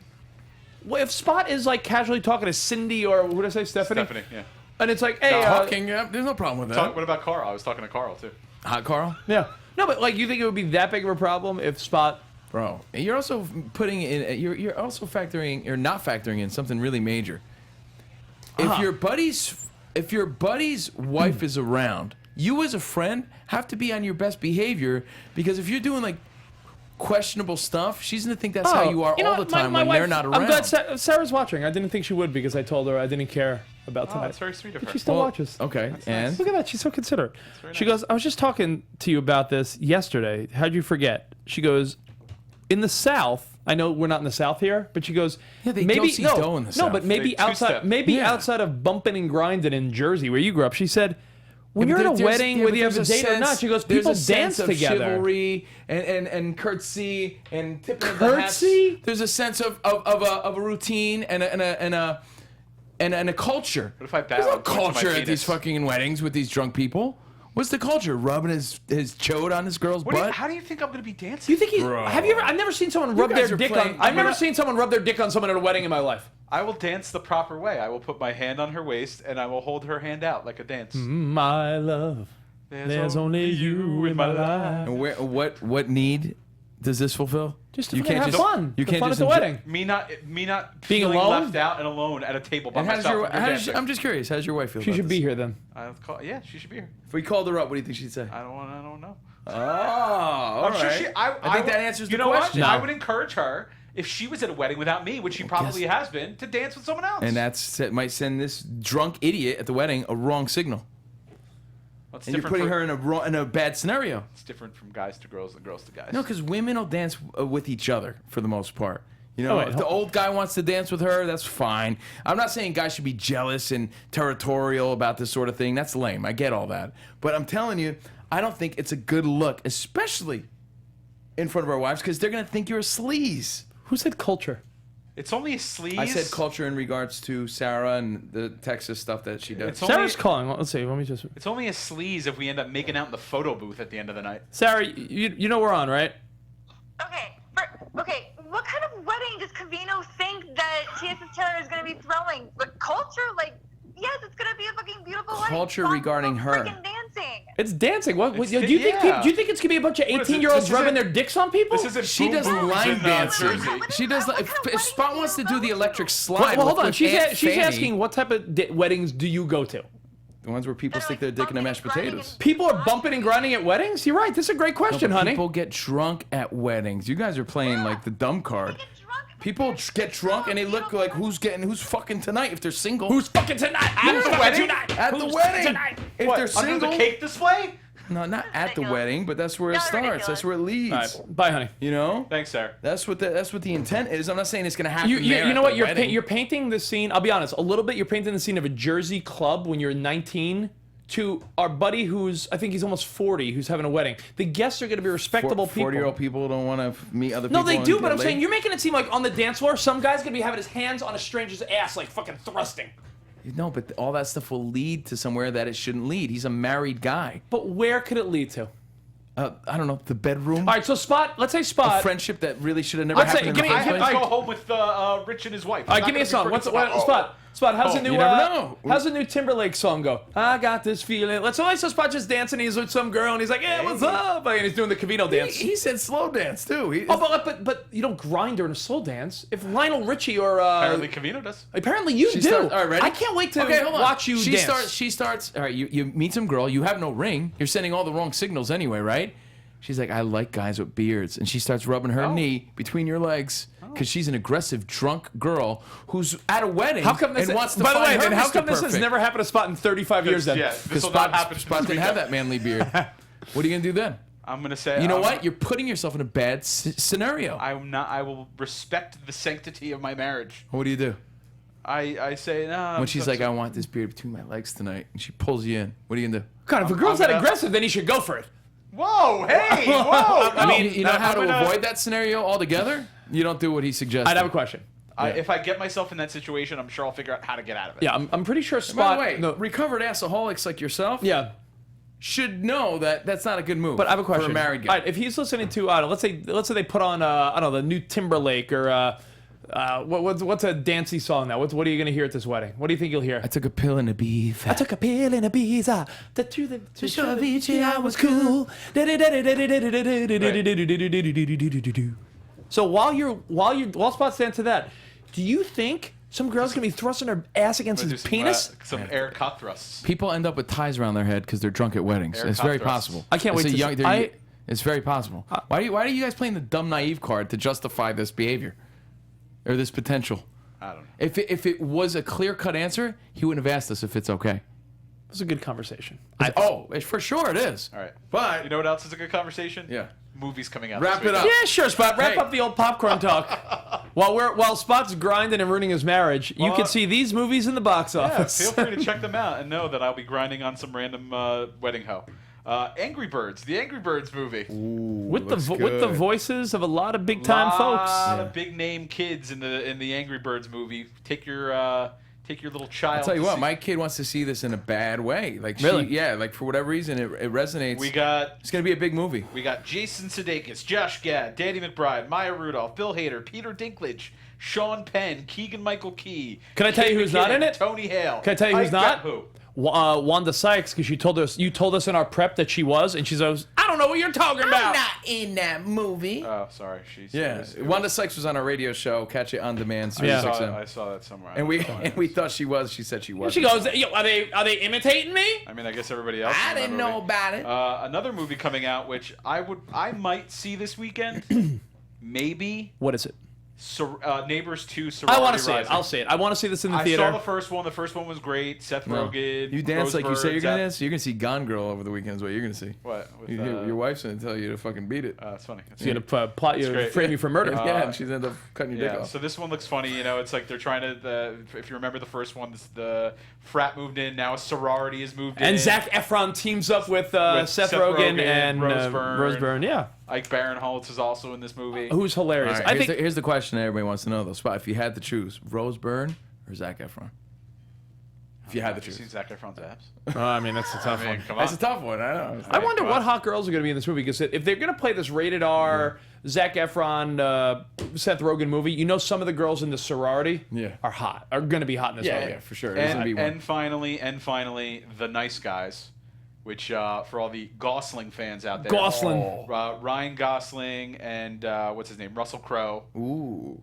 Well, if Spot is like casually talking to Cindy or what did I say, Stephanie? Stephanie, yeah. And it's like, hey, Talking, there's no problem with that. What about Carl? I was talking to Carl too. Hot Carl? yeah. No, but like, you think it would be that big of a problem if Spot? Bro, you're also putting in. You're also factoring. You're not factoring in something really major. If your buddy's wife is around, you as a friend have to be on your best behavior, because if you're doing like questionable stuff, she's gonna think that's how you are all the time when they're not around. I'm glad Sarah's watching. I didn't think she would because I told her I didn't care about tonight. That's very sweet of her. She still watches. Okay, and Look at that. She's so considerate. very She nice. goes, I was just talking to you about this yesterday. How'd you forget? She goes, in the South, I know we're not in the South here, but she goes, Yeah, they maybe don't see dough in the no, South. but maybe They outside, two-step. outside of bumping and grinding in Jersey, where you grew up. She said, when Yeah, you're but at a there's- wedding, yeah, whether but you have a there's date or sense- not, she goes, there's people a sense dance of together. chivalry and curtsy and tipping of the hats. Curtsy? There's a sense of a routine and a culture. What if I There's no bowed to my culture at penis? these fucking weddings with these drunk people. What's the culture? Rubbing his chode on this girl's butt? How do you think I'm going to be dancing? You think he? Bro. Have you ever? I've never seen someone rub guys their are dick playing- on. I've never gonna- seen someone rub their dick on someone at a wedding in my life. I will dance the proper way. I will put my hand on her waist and I will hold her hand out like a dance. My love, there's only you in my life. And what need does this fulfill? Just to have fun. You The can't fun just at the enjoy- wedding. Me not Being feeling alone? left out and alone at a table by And how does myself. your, when you're how does, dancing. I'm just curious. How's your wife feel? She about should be this? here then. Yeah, she should be here. If we called her up, what do you think she'd say? I don't know. Oh, all I'm sure right. she. I think would- that answers you the know question. What? I would encourage her, if she was at a wedding without me, which she probably has been, to dance with someone else. And that might send this drunk idiot at the wedding a wrong signal. Well, it's And you're different putting for- her in a bad scenario. It's different from guys to girls and girls to guys. No, because women will dance with each other for the most part. You know, Oh, wait, if the old guy wants to dance with her, that's fine. I'm not saying guys should be jealous and territorial about this sort of thing. That's lame. I get all that. But I'm telling you, I don't think it's a good look, especially in front of our wives, because they're going to think you're a sleaze. Who said culture? It's only a sleaze. I said culture in regards to Sarah and the Texas stuff that she does. It's only- Sarah's calling. Let's see. Let me just. It's only a sleaze if we end up making out in the photo booth at the end of the night. Sarah, you know we're on, right? Okay, what kind of wedding does Covino think that TSS Taylor is going to be throwing? But culture, like, yes, it's going to be a fucking beautiful wedding. Culture Talk regarding about her. freaking dancing. It's dancing. What? It's do you think? yeah. Do you think it's gonna be a bunch of What is it? 18-year-olds This rubbing isn't- their dicks on people? This isn't She Boom does Booms line in, dancing. Jersey. She does. What If kind of Spot wedding wants do to you do the go electric to? slide, Well, hold on. with She's Aunt Fanny, asking what type of weddings do you go to? the ones where people They're stick like their dick in the bumping mashed and grinding potatoes. and- People are bumping and grinding at weddings. You're right. This is a great question, No, but honey. People get drunk at weddings. You guys are playing like the dumb card. Get drunk. People get drunk and they look like who's fucking tonight if they're single. Who's fucking tonight? Yeah. I'm fucking wedding? tonight. at the Who's wedding? tonight? If What, they're under single, the cake display? no, not at the ridiculous. wedding, but that's where it Y'all are starts. ridiculous. That's where it leads. All right. Bye, honey. You know, Thanks, Sarah. that's what the intent is. I'm not saying it's gonna happen. You there know at what? the You're wedding. you're painting the scene. I'll be honest. A little bit. You're painting the scene of a Jersey club when you're 19. To our buddy who's, I think he's almost 40, who's having a wedding. The guests are going to be respectable people. 40-year-old people don't want to meet other people. No, they and do, get but I'm laid. saying you're making it seem like on the dance floor, some guy's going to be having his hands on a stranger's ass, like fucking thrusting. No, but all that stuff will lead to somewhere that it shouldn't lead. He's a married guy. But where could it lead to? I don't know, the bedroom. All right, so Let's say A Spot. friendship that really should have never Let's say- happened. give in me- the I first have place. to go home with Rich and his wife. All right, give me a song. Spot, how's the new? you never know. How's the new Timberlake song go? I got this feeling. Let's always so Spot just dancing. He's with some girl, and he's like, "Yeah, what's up?" And he's doing the Covino dance. He said slow dance too. Oh, but you don't grind her in a soul dance. If Lionel Richie or Apparently, Covino does. apparently you She do. starts- all right, ready? I can't wait to hold on. watch you she dance. She starts. All right, you meet some girl. You have no ring. You're sending all the wrong signals anyway, right? She's like, I like guys with beards, and she starts rubbing her knee between your legs because she's an aggressive drunk girl who's at a wedding How come this? and wants to By the way, find her then how Mr. come this has Perfect. never happened to Spot in 35 years? Then Yeah, this Because will not happen. Spot didn't have that manly beard. What are you gonna do then? I'm gonna say. You know what? You're putting yourself in a bad scenario. I'm not. I will respect the sanctity of my marriage. What do you do? I say, nah. When she's like, I want this beard between my legs tonight, and she pulls you in, what are you gonna do? God, if a girl's that aggressive, then he should go for it. Whoa, hey, whoa. I mean, you know how to avoid that scenario altogether? You don't do what he suggested. I'd have a question. If I get myself in that situation, I'm sure I'll figure out how to get out of it. Yeah, I'm pretty sure Spot. By the way, recovered assholics like yourself should know that that's not a good move. But I have a question. For a married guy. All right, if he's listening to, let's say they put on, I don't know, the new Timberlake or what's a dancey song now? What are you going to hear at this wedding? What do you think you'll hear? I took a pill in Ibiza. I took a pill in Ibiza. To show Avicii I was cool. So while Spot's dancing to that, do you think some girl's gonna be thrusting her ass against his penis? Some air cock thrusts. People end up with ties around their head because they're drunk at weddings. It's very possible. I can't wait to see. It's very possible. Why are you guys playing the dumb naive card to justify this behavior or this potential? I don't know. If it was a clear-cut answer, he wouldn't have asked us if it's okay. It was a good conversation. For sure it is. All right. But you know what else is a good conversation? Yeah. Movies coming out. Wrap this it weekend. up. Yeah, sure, Spot. Wrap up the old popcorn talk. While Spot's grinding and ruining his marriage, you can see these movies in the box office. Yeah, feel free to check them out and know that I'll be grinding on some random wedding hoe. Angry Birds, the Angry Birds movie. With the voices of a lot of big time folks. A lot of big name kids in the Angry Birds movie. Take your little child. I'll tell you what, my kid wants to see this in a bad way. Like really? Like for whatever reason, it resonates. It's gonna be a big movie. We got Jason Sudeikis, Josh Gad, Danny McBride, Maya Rudolph, Bill Hader, Peter Dinklage, Sean Penn, Keegan-Michael Key. Can I tell you who's not in it? Tony Hale. Can I tell you who's not? Who? Wanda Sykes, because you told us in our prep that she was, and she goes, I don't know what you're talking about. I'm not in that movie. Oh, sorry. Wanda Sykes was on our radio show. Catch it on demand. Sirius XM. I saw that somewhere. And we thought she was. She said she was. She goes, are they imitating me? I mean, I guess everybody else. I didn't know about it. Another movie coming out, which I might see this weekend. Maybe. What is it? Neighbors 2 Sorority I want to see Rising. it. I'll see it. I want to see this in the theater. I saw the first one. The first one was great. Seth Rogen. You dance like you Rose say you're Byrne, gonna dance. You're gonna see Gone Girl over the weekend. Is what you're gonna see. What? Your wife's gonna tell you to fucking beat it. That's funny. She's gonna plot you, frame you for murder. And she's end up cutting your dick off. So this one looks funny. You know, it's like they're trying to. If you remember the first one, the frat moved in. Now a sorority has moved in. And Zac Efron teams up with Seth Rogen and Rose Byrne. Yeah. Ike Barinholtz is also in this movie. Who's hilarious. Right, here's the question that everybody wants to know though. Spot, if you had to choose, Rose Byrne or Zac Efron? If you had to choose. Have you seen Zac Efron's abs? I mean, that's a tough one. Come on. That's a tough one. I know. I wonder what hot girls are going to be in this movie, because if they're going to play this rated R, Zac Efron, Seth Rogen movie, you know some of the girls in the sorority are going to be hot in this movie. Yeah, for sure. And finally, The Nice Guys. Which, for all the Gosling fans out there. Ryan Gosling and, what's his name? Russell Crowe. Ooh.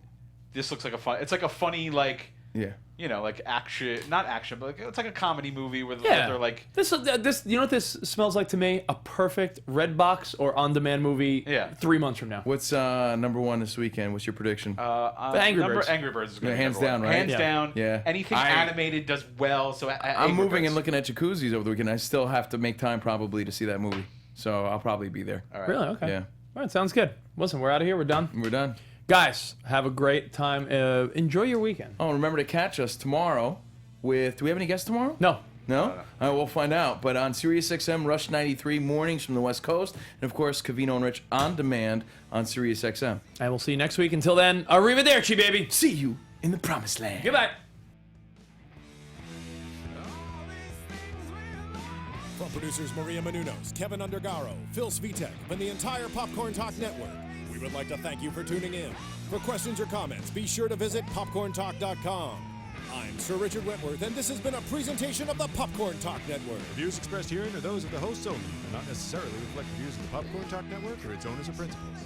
This looks like it's like a funny, like, yeah. You know, like action, not action, but it's like a comedy movie where they're like. This, you know what this smells like to me? A perfect Redbox or on-demand movie 3 months from now. What's number one this weekend? What's your prediction? Angry Birds is going to be hands down, right? Hands down. Yeah. Anything animated does well. So I'm moving and looking at jacuzzis over the weekend. I still have to make time probably to see that movie. So I'll probably be there. All right. Really? Okay. Yeah. All right, sounds good. Listen, we're out of here. We're done. We're done. Guys, have a great time. Enjoy your weekend. Oh, remember to catch us tomorrow with... Do we have any guests tomorrow? No. No? All right, we'll find out. But on Sirius XM, Rush 93, mornings from the West Coast. And, of course, Covino and Rich on demand on Sirius XM. And we'll see you next week. Until then, arrivederci, baby. See you in the promised land. Goodbye. From producers Maria Menounos, Kevin Undergaro, Phil Svitek, and the entire Popcorn Talk Network, we would like to thank you for tuning in. For questions or comments, be sure to visit popcorntalk.com. I'm Sir Richard Wentworth, and this has been a presentation of the Popcorn Talk Network. The views expressed herein are those of the hosts only and not necessarily reflect the views of the Popcorn Talk Network or its owners or principals.